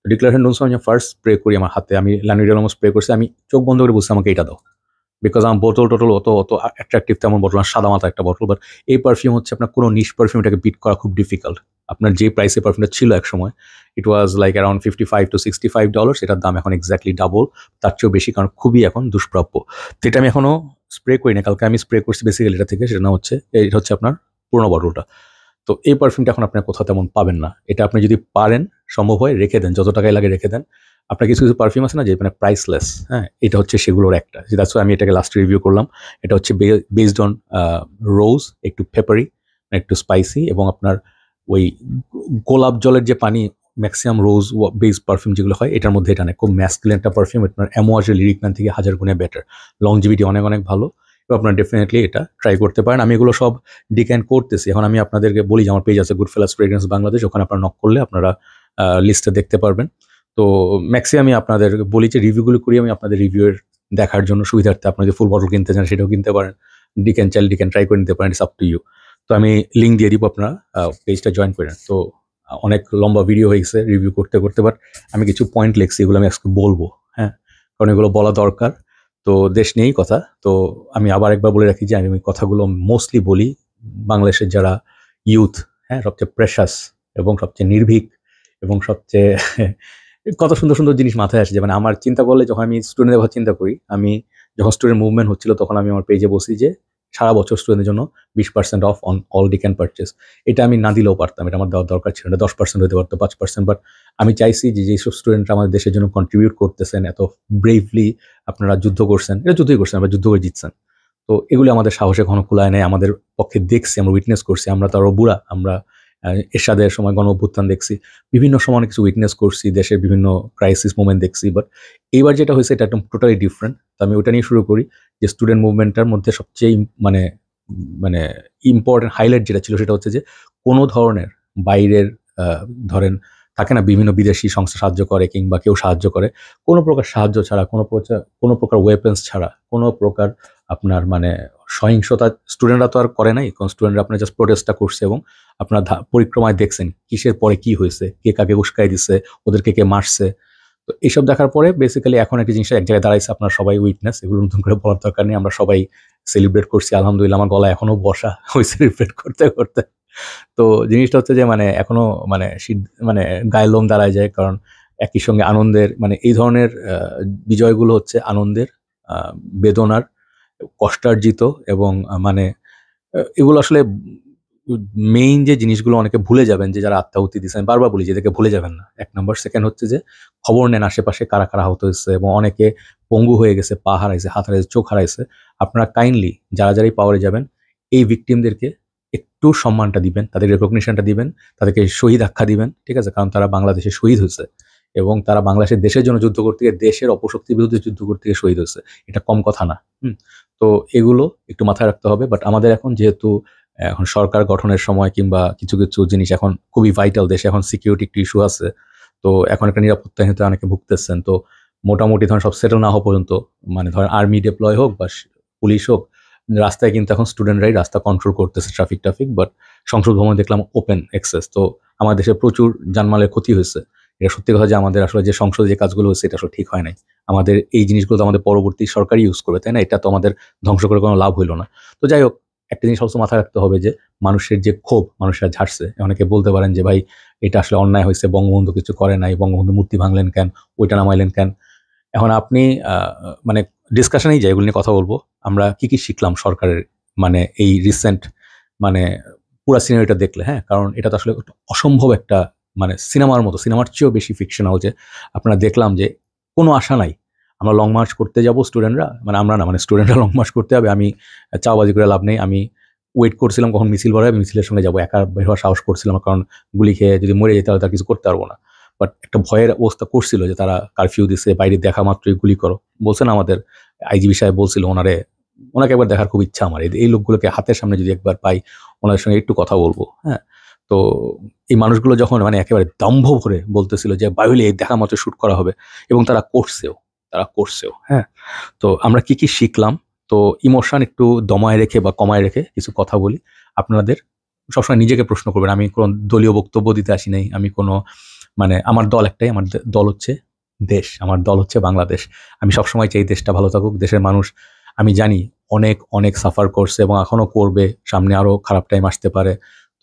ডিক্লারেশন ডোন্ট সোয়ার আমি ফার্স্ট স্প্রে করি আমার হাতে, আমি ল্যানুইডেলম স্প্রে করছি, আমি চোখ বন্ধ করে বুঝছি আমাকে এটা দাও। বিকজ আমার বোতল টোটল অত অত অ্যাট্রাকটিভ তেমন বোতল না, সাদা মাথা একটা বোতল। বাট এই পারফিউম হচ্ছে আপনার কোনো নিশ পারফিউম, এটাকে বিট করা খুব ডিফিকাল্ট। আপনার যে প্রাইসে পারফিউমটা ছিল এক সময়, ইট ওয়াজ লাইক অ্যারাউন্ড $55 to $65। এটার দাম এখন এক্স্যাক্টলি ডাবল, তার চেয়েও বেশি, কারণ খুবই এখন দুষ্প্রাপ্য। তো এটা আমি এখনও স্প্রে করি না, কালকে আমি স্প্রে করছি বেসিক্যালি এটা থেকে। সেটা না হচ্ছে, এটা হচ্ছে আপনার পুরোনো বটলটা। তো এই পারফিউমটা এখন আপনার কোথাও তেমন পাবেন না। এটা আপনি যদি পারেন, সম্ভব হয় রেখে দেন, যত টাকায় লাগে রেখে দেন। আপনার কিছু কিছু পারফিউম আছে না যে মানে প্রাইসলেস, হ্যাঁ, এটা হচ্ছে সেগুলোর একটা। দ্যাটস ওয়াই আমি এটাকে লাস্ট রিভিউ করলাম। এটা হচ্ছে বেসড অন রোজ, একটু পেপারি, একটু স্পাইসি, এবং আপনার ওই গোলাপ জলের যে পানি, ম্যাক্সিমাম রোজ বেস পারফিউম যেগুলো হয় এটার মধ্যে এটা নেই। খুব ম্যাসকুলিন একটা পারফিউম, আপনার অ্যামোয়াজের লিরিক ম্যান থেকে হাজার গুণে বেটার, লংজিভিটি অনেক অনেক ভালো, এবং আপনারা ডেফিনেটলি এটা ট্রাই করতে পারেন। আমি এগুলো সব ডিক্যান করতেছি। এখন আমি আপনাদেরকে বলি যে আমার পেজ আছে গুডফেলাস ফ্রেগ্রেন্স বাংলাদেশ, ওখানে আপনারা নক করলে আপনারা লিস্টে দেখতে পারবেন। তো ম্যাক্সিমাম আমি আপনাদের বলি যে রিভিউগুলো করি আমি আপনাদের রিভিউয়ের দেখার জন্য সুবিধার্থে। আপনারা যদি ফুল বটল কিনতে চান সেটাও কিনতে পারেন, ডিক্যান চাইলে ডিক্যান ট্রাই করে নিতে পারেন, ইটস আপ টু ইউ। তো আমি লিঙ্ক দিয়ে দিব, আপনারা পেজটা জয়েন করেন। তো অনেক লম্বা ভিডিও হয়ে গেছে রিভিউ করতে করতে, বাট আমি কিছু পয়েন্ট লিখছি, এগুলো আমি আজকে বলবো, হ্যাঁ, কারণ এগুলো বলা দরকার। তো দেশ নিয়েই কথা। তো আমি আবার একবার বলে রাখি যে আমি ওই কথাগুলো মোস্টলি বলি বাংলাদেশের যারা ইউথ, হ্যাঁ, সবচেয়ে প্রেশাস এবং সবচেয়ে নির্ভীক এবং সবচেয়ে কত সুন্দর সুন্দর জিনিস মাথায় আসে। যে মানে আমার চিন্তা করলে, যখন আমি স্টুডেন্টের কথা চিন্তা করি, আমি যখন স্টুডেন্ট মুভমেন্ট হচ্ছিল তখন আমি আমার পেজে বসি যে সারা বছর স্টুডেন্টের জন্য 20% অফ অন অল ডিক্যান পারচেস। এটা আমি না দিলেও পারতাম, এটা আমার দেওয়ার দরকার ছিল না, 10% হতে পারতো, 5%। বাট আমি চাইছি যে যেসব স্টুডেন্টরা আমাদের দেশের জন্য কন্ট্রিবিউট করতেছেন, এত ব্রেভলি আপনারা যুদ্ধ করছেন, এটা যুদ্ধই করছেন, আমরা যুদ্ধ করে জিতছেন। তো এগুলি আমাদের সাহসে ঘন কুলায় নেয়, আমাদের পক্ষে দেখছি, আমরা উইটনেস করছি। আমরা তো আরও বুড়া, আমরা এরশাদের সময় গণ অভ্যুত্থান দেখছি, বিভিন্ন সময় অনেক কিছু উইটনেস করছি, দেশের বিভিন্ন ক্রাইসিস মুভমেন্ট দেখছি। বাট এইবার যেটা হয়েছে এটা একদম টোটালি ডিফারেন্ট। তো আমি ওটা নিয়ে শুরু করি যে স্টুডেন্ট মুভমেন্টটার মধ্যে সবচেয়ে মানে মানে ইম্পর্টেন্ট হাইলাইট যেটা ছিল সেটা হচ্ছে যে কোনো ধরনের বাইরের ধরেন থাকে না বিভিন্ন বিদেশি সংস্থা সাহায্য করে কিংবা কেউ সাহায্য করে, কোনো প্রকার সাহায্য ছাড়া, কোনো প্রকার ওয়েপন্স ছাড়া, কোনো প্রকার আপনার মানে সহিংসতা স্টুডেন্টরা তো আর করে নাই। কারণ স্টুডেন্টরা আপনার জাস্ট প্রোটেস্টটা করছে, এবং আপনার পরিক্রমায় দেখছেন কিসের পরে কি হয়েছে, কে কাকে উস্কাই দিচ্ছে, ওদেরকে কে মারছে। তো এইসব দেখার পরে বেসিক্যালি এখন একটা জিনিস এক জায়গায় দাঁড়াইছে, আপনার সবাই উইটনেস, এগুলো নতুন করে বলার দরকার নেই, আমরা সবাই সেলিব্রেট করছি আলহামদুলিল্লাহ। আমার গলা এখনো বসা ওই সেলিব্রেট করতে করতে। তো জিনিসটা হচ্ছে যে মানে এখনো মানে মানে গায়ে লোম দাঁড়ায় যায়, কারণ একই সঙ্গে আনন্দের মানে এই ধরনের বিজয়গুলো হচ্ছে আনন্দের, বেদনার, কষ্টার্জিত, এবং মানে এগুলো আসলে মেইন যে জিনিসগুলো অনেকে ভুলে যাবেন, যে যারা আত্মাহুতি দিচ্ছেন, বারবার বলি যে এদেরকে ভুলে যাবেন না, এক নম্বর। সেকেন্ড হচ্ছে যে খবর নেন আশেপাশে কারা কারা আহত হয়েছে, এবং অনেকে পঙ্গু হয়ে গেছে, পা হারাইছে, হাত হারাইছে, চোখ হারাইছে। আপনারা কাইন্ডলি যারা যারাই পাওয়ারে যাবেন এই ভিকটিমদেরকে একটু সম্মানটা দিবেন, তাদের রেকগনিশনটা দিবেন, তাদেরকে শহীদ আখ্যা দিবেন, ঠিক আছে? কারণ তারা বাংলাদেশে শহীদ হয়েছে, এবং তারা বাংলাদেশের দেশের জন্য যুদ্ধ করতে গিয়ে, দেশের অপশক্তির বিরুদ্ধে যুদ্ধ করতে গিয়ে শহীদ হয়েছে। এটা কম কথা না। তো এগুলো একটু মাথায় রাখতে হবে। বাট আমাদের এখন যেহেতু এখন সরকার গঠনের সময়, কিংবা কিছু কিছু জিনিস এখন খুবই ভাইটাল, দেশে এখন সিকিউরিটি একটু ইস্যু আছে, তো এখন একটা নিরাপত্তাহীনতা অনেকে ভুগতেছেন। তো মোটামুটি ধরেন সব সেটেল না হওয়া পর্যন্ত, মানে ধরেন আর্মি ডিপ্লয় হোক বা পুলিশ হোক, রাস্তায় কিন্তু এখন স্টুডেন্টরাই রাস্তা কন্ট্রোল করতেছে, ট্রাফিক। বাট সংসদ ভবনে দেখলাম ওপেন অ্যাক্সেস। তো আমাদের দেশে প্রচুর জানমালের ক্ষতি হয়েছে। এটা সত্যি কথা যে আমাদের আসলে যে সংসদে যে কাজগুলো হচ্ছে এটা আসলে ঠিক হয় নাই। আমাদের এই জিনিসগুলো তো আমাদের পরবর্তী সরকারই ইউজ করবে, তাই না? এটা তো আমাদের ধ্বংস করে কোনো লাভ হইলো না। তো যাই হোক, একটা জিনিস সবসময় মাথায় রাখতে হবে যে মানুষের যে ক্ষোভ, মানুষরা ঝাড়ছে। অনেকে বলতে পারেন যে ভাই এটা আসলে অন্যায় হয়েছে, বঙ্গবন্ধু কিছু করে নাই, বঙ্গবন্ধু মূর্তি ভাঙলেন কেন, ওইটা নামাইলেন কেন। এখন আপনি মানে ডিসকাশনেই যাই, এগুলো নিয়ে কথা বলবো। আমরা কি কি শিখলাম সরকারের মানে এই রিসেন্ট মানে পুরা সিনারিটা দেখলে, হ্যাঁ? কারণ এটা তো আসলে অসম্ভব একটা মানে সিনেমার মতো, সিনেমার চেয়েও বেশি ফিকশনাল। যে আপনারা দেখলাম যে কোনো আশা নাই, আমরা লং মার্চ করতে যাব স্টুডেন্টরা, মানে আমরা না, মানে স্টুডেন্টরা লং মার্চ করতে হবে। আমি চাওবাজি করে লাভ নেই। আমি ওয়েট করছিলাম কখন মিছিল বের হয়, মিছিলের সঙ্গে যাবো। একা বের হওয়ার সাহস করছিলাম, কারণ গুলি খেয়ে যদি মরে যেতে হয় তার কিছু করতে পারবো না। বাট একটা ভয়ের অবস্থা করছিল যে তারা কারফিউ দিছে, বাইরে দেখা মাত্রই গুলি করো বলছেন। আমাদের আইজিবি সাহেব বলছিল ওনাকে একবার দেখার খুব ইচ্ছা আমার, এই লোকগুলোকে হাতের সামনে যদি একবার পাই, ওনাদের সঙ্গে একটু কথা বলবো, হ্যাঁ? তো এই মানুষগুলো যখন মানে একেবারে দম্ভ ভরে বলতেছিল যে বাহুলি এই দেখা মাত্র শুট করা হবে, এবং তারা করছেও, হ্যাঁ? তো আমরা কি কি শিখলাম? তো ইমোশন একটু দমায় রেখে বা কমায় রেখে কিছু কথা বলি। আপনাদের সবসময় নিজেকে প্রশ্ন করবেন, আমি কোনো দলীয় বক্তব্য দিতে আসি নাই। আমি কোনো মানে আমার দল একটাই, আমার দল হচ্ছে দেশ, আমার দল হচ্ছে বাংলাদেশ। আমি সবসময় চাই দেশটা ভালো থাকুক। দেশের মানুষ আমি জানি অনেক অনেক সাফার করছে এবং এখনো করবে, সামনে আরো খারাপ টাইম আসতে পারে।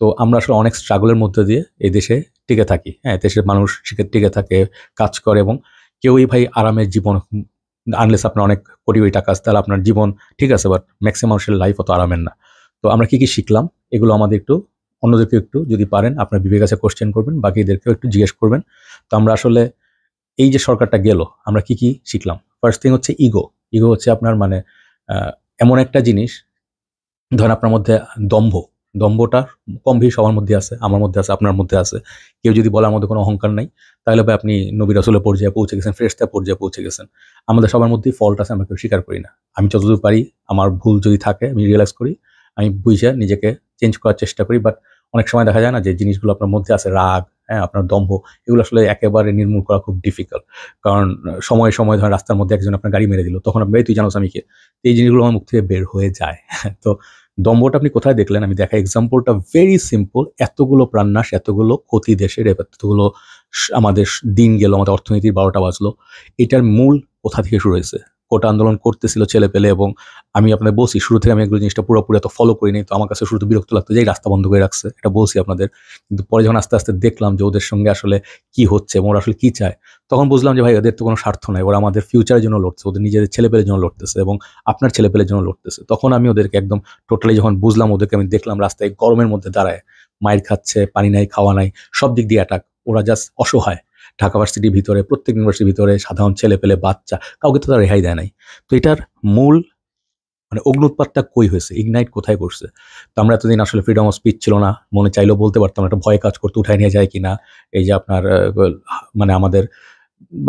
তো আমরা আসলে অনেক স্ট্রাগলের মধ্যে দিয়ে এই দেশে টিকে থাকি, হ্যাঁ? দেশের মানুষ টিকে থাকে, কাজ করে, এবং কেউই ভাই আরামের জীবন, আনলেস আপনার অনেক কোটি কোটি টাকা আছে তাহলে আপনার জীবন ঠিক আছে, বাট ম্যাক্সিমাম মানুষের লাইফ অত আরামের না। তো আমরা কি কি শিখলাম এগুলো আমাদের একটু অন্যদেরকে একটু যদি পারেন আপনার বিবেক আছে কোশ্চেন করবেন, বাকিদেরকেও একটু জিজ্ঞেস করবেন। তো আমরা আসলে এই যে সরকারটা গেল, আমরা কি শিখলাম? ফার্স্ট থিং হচ্ছে ইগো। ইগো হচ্ছে আপনার মানে এমন একটা জিনিস, ধরেন আপনার মধ্যে দম্ভ, দম্ভটা কম বেশি সবার মধ্যে আছে, আমার মধ্যে আছে, আপনার মধ্যে আছে। কেউ যদি বলে আমার মধ্যে কোনো অহংকার নাই, তাহলে ভাই আপনি নবী রাসূলের পর্যায়ে পৌঁছে গেছেন, ফেরেশতার পর্যায়ে পৌঁছে গেছেন। আমাদের সবার মধ্যেই ফল্ট আছে, আমরা কেউ স্বীকার করি না। আমি যতদূর পারি আমার ভুল যদি থাকে আমি রিয়ালাইজ করি, আমি বুঝে নিজেকে চেঞ্জ করার চেষ্টা করি। বাট অনেক সময় দেখা যায় না যে জিনিসগুলো আপনার মধ্যে আছে, রাগ, হ্যাঁ, আপনার দম্ভ, এগুলো আসলে একেবারে নির্মূল করা খুব ডিফিকাল্ট। কারণ সময়ে সময়ে ধরেন রাস্তার মধ্যে একজন আপনার গাড়ি মেরে দিল, তখন আপনি এই তুই জানোস আমি কে, তো এই জিনিসগুলো আমার মুখ থেকে বের হয়ে যায়। তো দম্ভটা আপনি কোথায় দেখলেন? আমি দেখা এক্সাম্পলটা ভেরি সিম্পল। এতগুলো প্রাণনাশ, এতগুলো ক্ষতি দেশের, এতগুলো আমাদের দিন গেল, আমাদের অর্থনীতির ১২টা বাজলো। এটার মূল কোথা থেকে শুরু হয়েছে? কোটা আন্দোলন করতেছিল ছেলেপেলে, এবং আমি আপনাদের বলছি শুরু থেকে আমি এগুলো জিনিসটা পুরোপুরি এত ফলো করিনি। তো আমার কাছে শুরুতে বিরক্ত লাগতো যে এই রাস্তা বন্ধ করে রাখছে, এটা বলছি আপনাদের। কিন্তু পরে যখন আস্তে আস্তে দেখলাম যে ওদের সঙ্গে আসলে কি হচ্ছে এবং ওরা আসলে কি চায়, তখন বুঝলাম যে ভাই ওদের তো কোনো স্বার্থ নাই, ওরা আমাদের ফিউচারের জন্য লড়ছে, ওদের নিজেদের ছেলেপেলের জন্য লড়তেছে এবং আপনার ছেলেপেলের জন্য লড়তেছে। তখন আমি ওদেরকে একদম টোটালি যখন বুঝলাম, ওদেরকে আমি দেখলাম রাস্তায় গরমের মধ্যে দাঁড়ায়, মাইর খাচ্ছে, পানি নাই, খাওয়া নাই, সব দিক দিয়ে অ্যাটাক। ওরা জাস্ট অসহায়। ঢাকা ভার্সিটির ভিতরে, প্রত্যেক ইউনিভার্সিটির ভিতরে সাধারণ ছেলেপেলে, বাচ্চা, কাউকে তো তারা রেহাই দেয় নাই। তো এটার মূল মানে অগ্নুৎপাতটা কই হয়েছে, ইগনাইট কোথায় করছে? তো আমরা এতদিন আসলে ফ্রিডম অফ স্পিচ ছিল না, মনে চাইলেও বলতে পারতাম না, একটা ভয় কাজ করতে, উঠায় নিয়ে যায় কিনা। এই যে আপনার মানে আমাদের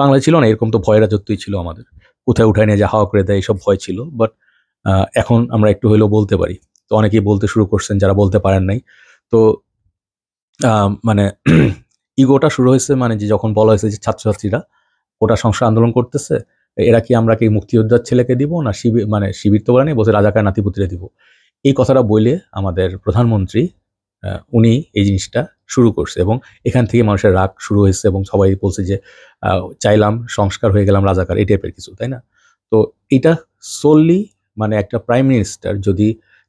বাংলায় ছিল না এরকম, তো ভয়ের রাজত্বই ছিল আমাদের, কোথায় উঠায় নিয়ে যা হাওয়া করে দেয়, এইসব ভয় ছিল। বাট এখন আমরা একটু হইলেও বলতে পারি। তো অনেকেই বলতে শুরু করছেন যারা বলতে পারেন নাই। তো মানে ইগোটা শুরু হয়েছে মানে যে যখন বলা হয়েছে যে ছাত্রছাত্রীরা কোটা সংস্কার আন্দোলন করতেছে, এরা কি আমরা কি মুক্তিযোদ্ধার ছেলেকে দিব না শিবির, মানে শিবির তো বলে নেই, বলছে রাজাকার নাতিপুতিরে দিব। এই কথাটা বলে আমাদের প্রধানমন্ত্রী উনি এই জিনিসটা শুরু করছে এবং এখান থেকে মানুষের রাগ শুরু হয়েছে এবং সবাই বলছে যে চাইলাম সংস্কার, হয়ে গেলাম রাজাকার, এই টাইপের কিছু, তাই না? তো এটা সোললি মানে একটা প্রাইম মিনিস্টার যদি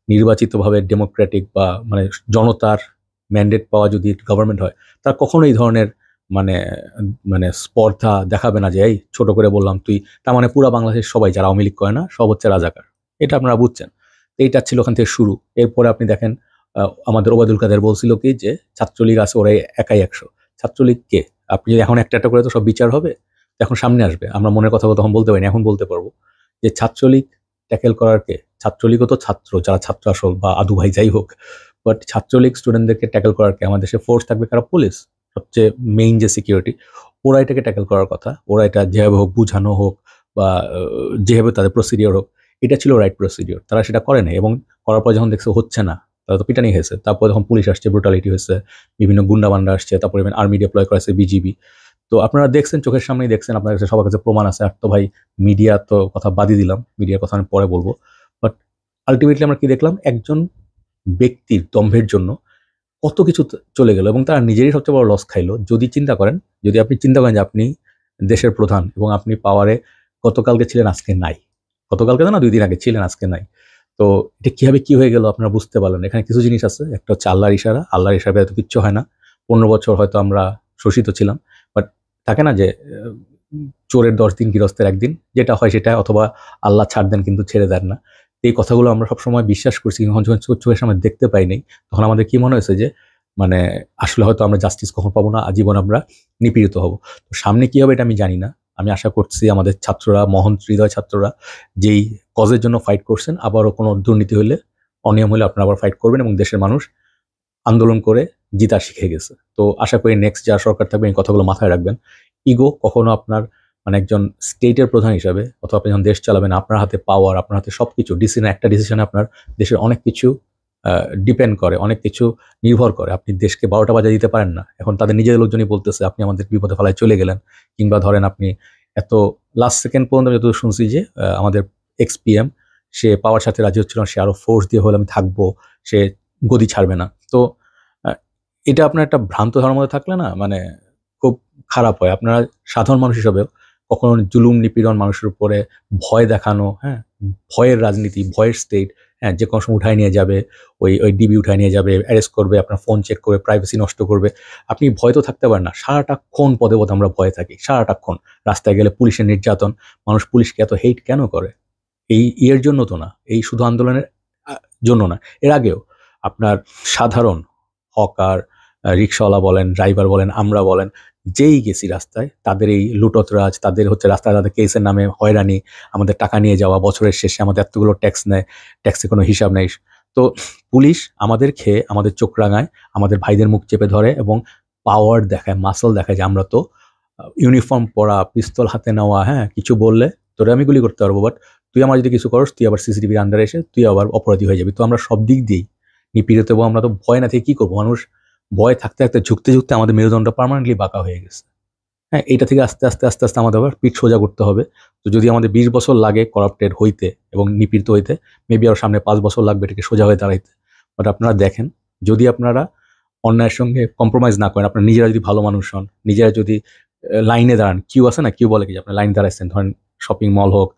নির্বাচিতভাবে ডেমোক্রেটিক বা মানে জনতার ম্যান্ডেট পাওয়া যদি গভর্নমেন্ট হয়, তার কখনো এই ধরনের মানে মানে স্পর্ধা দেখাবে না যে এই ছোট করে বললাম তুই, তার মানে পুরা বাংলাদেশের সবাই যারা আওয়ামী লীগ করে না সব হচ্ছে রাজাকার। এটা আপনারা বুঝছেন। এইটা ছিল ওখান থেকে শুরু। এরপরে আপনি দেখেন আমাদের ওবায়দুল কাদের বলছিল কি যে ছাত্রলীগ আছে ওরাই একাই ১০০। ছাত্রলীগ কে? আপনি যদি এখন একটা একটা করে তো সব বিচার হবে, এখন সামনে আসবে, আমরা মনের কথা তখন বলতে পারিনি, এখন বলতে পারবো যে ছাত্রলীগ ট্যাকেল করার কে? ছাত্রলীগও তো ছাত্র, যারা ছাত্র আসল বা আদু ভাই যাই হোক, বাট ছাত্রলীগ স্টুডেন্টদেরকে ট্যাকেল করার কে? আমাদের দেশে ফোর্স থাকবে কারা? পুলিশ, সবচেয়ে মেইন যে সিকিউরিটি, ওরা এটাকে ট্যাকেল করার কথা। ওরা এটা যেভাবে হোক বুঝানো হোক বা যেভাবে তাদের প্রসিডিওর হোক, এটা ছিল রাইট প্রসিডিওর, তারা সেটা করে নাই এবং করার পর যখন দেখছে হচ্ছে না, তারা তো পিটানি হয়েছে। তারপর যখন পুলিশ আসছে, ব্রুটালিটি হয়েছে, বিভিন্ন গুন্ডাবান্ডা আসছে, তারপরে আর্মি ডিপ্লয় করেছে, বিজিবি। তো আপনারা দেখছেন, চোখের সামনেই দেখছেন, আপনার কাছে সবার কাছে প্রমাণ আছে। আর তো ভাই মিডিয়া তো কথা বাদই দিলাম, মিডিয়ার কথা আমি পরে বলবো। বাট আলটিমেটলি আমরা কি দেখলাম? একজন ব্যক্তির দম্ভের জন্য কত কিছু চলে গেল এবং তারা নিজেরই সবচেয়ে বড় লস খাইলো। যদি চিন্তা করেন, যদি আপনি চিন্তা করেন যে আপনি দেশের প্রধান এবং আপনি পাওয়ারে গতকালকে ছিলেন, আজকে নাই। গতকালকে তো না, ২ দিন আগে ছিলেন, আজকে নাই। তো এটা কিভাবে কি হয়ে গেল আপনারা বুঝতে পারলেন। এখানে কিছু জিনিস আছে, একটা হচ্ছে আল্লাহর ইশারা। আল্লাহর ইশারায় এত কিচ্ছু হয় না। ১৫ বছর হয়তো আমরা শোষিত ছিলাম, বাট থাকে না যে চোরের ১০ দিন গৃহস্থের ১ দিন, যেটা হয় সেটা, অথবা আল্লাহ ছাড় দেন কিন্তু ছেড়ে দেন না। এই কথাগুলো আমরা সবসময় বিশ্বাস করছি, যখন যখন চোখের সামনে দেখতে পাই নাই, তখন আমাদের কি মনে হয়েছে যে মানে আসলে হয়তো আমরা জাস্টিস কখন পাবো না, আজীবন আমরা নিপীড়িত হব। তো সামনে কি হবে এটা আমি জানি না। আমি আশা করছি আমাদের ছাত্ররা, মহান হৃদয় ছাত্ররা যেই কজের জন্য ফাইট করছেন, আবারও কোনো দুর্নীতি হলে, অনিয়ম হলে আপনারা আবার ফাইট করবেন এবং দেশের মানুষ আন্দোলন করে জিতা শিখে গেছে। তো আশা করি নেক্সট যারা সরকার থাকবে এই কথাগুলো মাথায় রাখবেন। ইগো কখনো আপনার মানে একজন স্টেটের প্রধান হিসাবে, অথবা আপনি যখন দেশ চালাবেন, আপনার হাতে পাওয়ার, আপনার হাতে সবকিছু, ডিসিশন, একটা ডিসিশনে আপনার দেশের অনেক কিছু ডিপেন্ড করে, অনেক কিছু নির্ভর করে। আপনি দেশকে ১২টা বাজায় দিতে পারেন না। এখন তাদের নিজেদের লোকজনই বলতেছে আপনি আমাদের বিপদে ফেলায় চলে গেলেন। কিংবা ধরেন আপনি এত লাস্ট সেকেন্ড পর্যন্ত আমি যতদূর শুনছি যে আমাদের এক্স পিএম, সে পাওয়ার সাথে রাজি হচ্ছিল না, সে আরো ফোর্স দিয়ে হলে আমি থাকবো, সে গদি ছাড়বে না। তো এটা আপনার একটা ভ্রান্ত ধারণার মধ্যে থাকলে না মানে খুব খারাপ হয়। আপনারা সাধারণ মানুষ হিসাবেও কখনো জুলুম নিপীড়ন মানুষের উপরে ভয় দেখানো, হ্যাঁ, ভয়ের রাজনীতি, ভয়ের স্টেট, হ্যাঁ, যে কোনো সময় উঠায় নিয়ে যাবে, ওই ডিবি উঠায় নিয়ে যাবে, অ্যারেস্ট করবে, আপনার ফোন চেক করবে, প্রাইভেসি নষ্ট করবে। আপনি ভয় তো থাকতে পারেন না। সারাটাক্ষণ পদে পদে আমরা ভয়ে থাকি, সারাটাক্ষণ। রাস্তায় গেলে পুলিশের নির্যাতন, মানুষ পুলিশকে এত হেট কেন করে? এই ইয়ের জন্য তো না, এই শুধু আন্দোলনের জন্য না, এর আগেও আপনার সাধারণ হকার, রিক্সাওয়ালা বলেন, ড্রাইভার বলেন, আমরা বলেন, যেই গেছি রাস্তায় তাদের এই লুটতরাজ, তাদের হচ্ছে রাস্তায় তাদের কেসের নামে হয়রানি, আমাদের টাকা নিয়ে যাওয়া, বছরের শেষে আমাদের এতগুলো ট্যাক্স নেয়, ট্যাক্সে কোনো হিসাব নেই। তো পুলিশ আমাদের খেয়ে আমাদের চোখ রাঙায়, আমাদের ভাইদের মুখ চেপে ধরে এবং পাওয়ার দেখায়, মাসল দেখায় যে আমরা তো ইউনিফর্ম পরা, পিস্তল হাতে নেওয়া, হ্যাঁ কিছু বললে তোরে আমি গুলি করতে পারবো, বাট তুই আমার যদি কিছু করস তুই আবার সিসিটিভির আন্ডারে এসে তুই আবার অপরাধী হয়ে যাবি। তো আমরা সব দিক দিয়েই নিপীড়িত এবং আমরা তো ভয় না থেকে কি করবো, মানুষ ভয় থাকতে থাকতে ঝুঁকতে ঝুঁকতে আমাদের মেরুদণ্ড পার্মানেন্টলি বাঁকা হয়ে গেছে। হ্যাঁ, এইটা থেকে আস্তে আস্তে আস্তে আস্তে আমাদের আবার পিঠ সোজা করতে হবে। তো যদি আমাদের 20 বছর লাগে করাপ্টেড হইতে এবং নিপীড়িত হইতে, মেবি আরো সামনে 5 বছর লাগবে এটাকে সোজা হয়ে দাঁড়াইতে। বাট আপনারা দেখেন, যদি আপনারা অন্যায়ের সঙ্গে কম্প্রোমাইজ না করেন, আপনারা নিজেরা যদি ভালো মানুষ হন, নিজেরা যদি লাইনে দাঁড়ান, কিউ আছে না, কিউ বলে কি যে আপনি লাইন দাঁড়াইছেন, ধরেন শপিং মল হোক,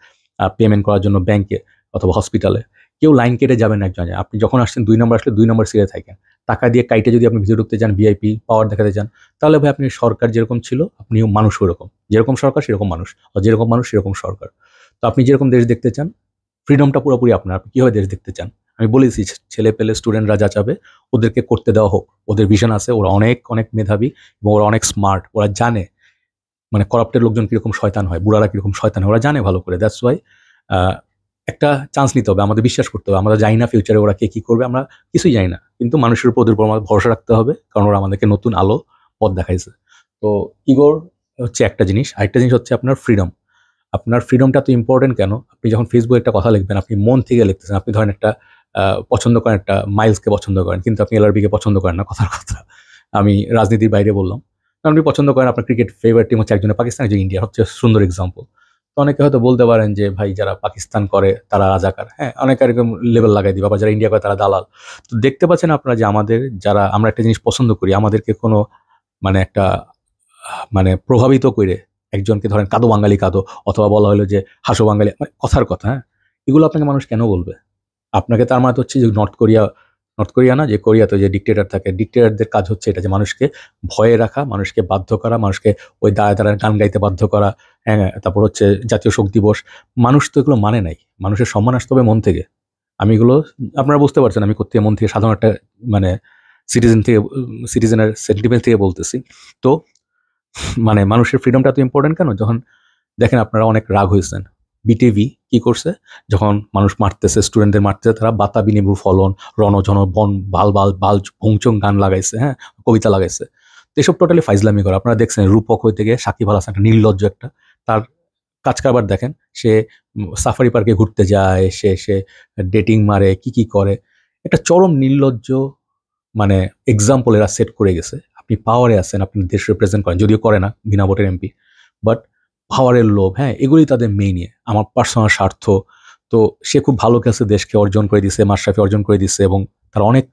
পেমেন্ট করার জন্য ব্যাংকে অথবা হসপিটালে, কেউ লাইন কেটে যাবেন একজন, আপনি যখন আসছেন 2 নম্বর আসলে 2 নম্বর সিটে থাকেন, টাকা দিয়ে কাইটে যদি আপনি ভিতরে ঢুকতে চান, ভিআইপি পাওয়ার দেখাতে চান, তাহলে ভাই আপনি সরকার যেরকম ছিল আপনিও মানুষ ওরকম, যেরকম সরকার সেরকম মানুষ, আর যেরকম মানুষ সেরকম সরকার। তো আপনি যেরকম দেশ দেখতে চান, ফ্রিডমটা পুরোপুরি আপনার, আপনি কীভাবে দেশ দেখতে চান। আমি বলেছি ছেলে পেলে স্টুডেন্টরা যা চাবে ওদেরকে করতে দেওয়া হোক, ওদের ভিশন আছে, ওরা অনেক অনেক মেধাবী এবং ওরা অনেক স্মার্ট, ওরা জানে মানে করাপ্টেড লোকজন কিরকম শয়তান হয়, বুড়ারা কিরকম শয়তান হয়, ওরা জানে ভালো করে। দ্যাটস ওয়াই একটা চান্স নিতে হবে, আমাদের বিশ্বাস করতে হবে। আমরা জানি না ফিউচারে ওরা কে কী করবে, আমরা কিছুই জানি না, কিন্তু মানুষের উপর ওদের উপর আমাদের ভরসা রাখতে হবে, কারণ ওরা আমাদেরকে নতুন আলো পথ দেখাইছে। তো ইগোর হচ্ছে একটা জিনিস, আরেকটা জিনিস হচ্ছে আপনার ফ্রিডম। আপনার ফ্রিডমটা তো ইম্পর্টেন্ট কেন, আপনি যখন ফেসবুকে একটা কথা লিখবেন, আপনি মন থেকে লিখতেছেন, আপনি ধরেন একটা পছন্দ করেন, একটা মাইলসকে পছন্দ করেন, কিন্তু আপনি এলআরবিকে পছন্দ করেন না, কথার কথা। আমি রাজনীতির বাইরে বললাম। আপনি পছন্দ করেন, আপনার ক্রিকেট ফেভারিট টিম হচ্ছে একজনের পাকিস্তান, একজন ইন্ডিয়া, হচ্ছে সুন্দর এক্সাম্পল। তো অনেকে হয়তো বলতে পারেন যে ভাই যারা পাকিস্তান করে তারা রাজাকার, হ্যাঁ অনেকে এরকম লেভেল লাগাই দিবে, আবার যারা ইন্ডিয়া করে তারা দালাল। তো দেখতে পাচ্ছেন আপনারা যে আমাদের যারা আমরা একটা জিনিস পছন্দ করি, আমাদেরকে কোনো মানে একটা মানে প্রভাবিত করে একজনকে ধরেন কাদো বাঙালি কাদো, অথবা বলা হলো যে হাসো বাঙালি, মানে কথার কথা, হ্যাঁ এগুলো আপনাকে মানুষ কেন বলবে? আপনাকে তার মানে হচ্ছে যে নর্থ কোরিয়া না, যে কোরিয়াতে যে ডিক্টেটর থাকে, ডিক্টেটরদের কাজ হচ্ছে এটা, যে মানুষকে ভয়ে রাখা, মানুষকে বাধ্য করা, মানুষকে ওই দাঁড়ায় দাঁড়ায় গান গাইতে বাধ্য করা। হ্যাঁ, তারপর হচ্ছে জাতীয় শোক দিবস, মানুষ তো এগুলো মানে নাই। মানুষের সম্মান আসতে হবে মন থেকে। আমি এগুলো, আপনারা বুঝতে পারছেন আমি কোথায় মন থেকে, সাধারণ একটা মানে সিটিজেনের সেন্টিমেন্ট থেকে বলতেছি। তো মানে মানুষের ফ্রিডমটা তো ইম্পর্টেন্ট কেন, যখন দেখেন আপনারা অনেক রাগ হয়েছেন, বিটিভি কি করছে, যখন মানুষ মারতেছে, স্টুডেন্টদের মারতেছে, তারা বাতাবি লেবুর ফলন, রণজন বন, বাল বাল বাল ভংচং গান লাগাইছে, হ্যাঁ কবিতা লাগাইছে। তো এসব টোটালি ফাইজলামি করে। আপনারা দেখছেন রূপক হইতে গিয়ে সাকিব আল হাসান, একটা নির্লজ্জ একটা, তার কাজ কারবার দেখেন, সে সাফারি পার্কে ঘুরতে যায়, সে ডেটিং মারে, কি কি করে, একটা চরম নির্লজ্জ মানে এক্সাম্পল এরা সেট করে গেছে। আপনি পাওয়ারে আছেন, আপনি দেশ রিপ্রেজেন্ট করেন, যদিও করে না, বিনা ভোটের এমপি, বাট পাওয়ারের লোভ, হ্যাঁ এগুলি তাদের মেইনিয়ে, আমার পার্সোনাল স্বার্থ। তো সে খুব ভালো কাছে দেশকে অর্জন করে দিছে, মাশরাফি অর্জন করে দিছে, এবং তারা অনেক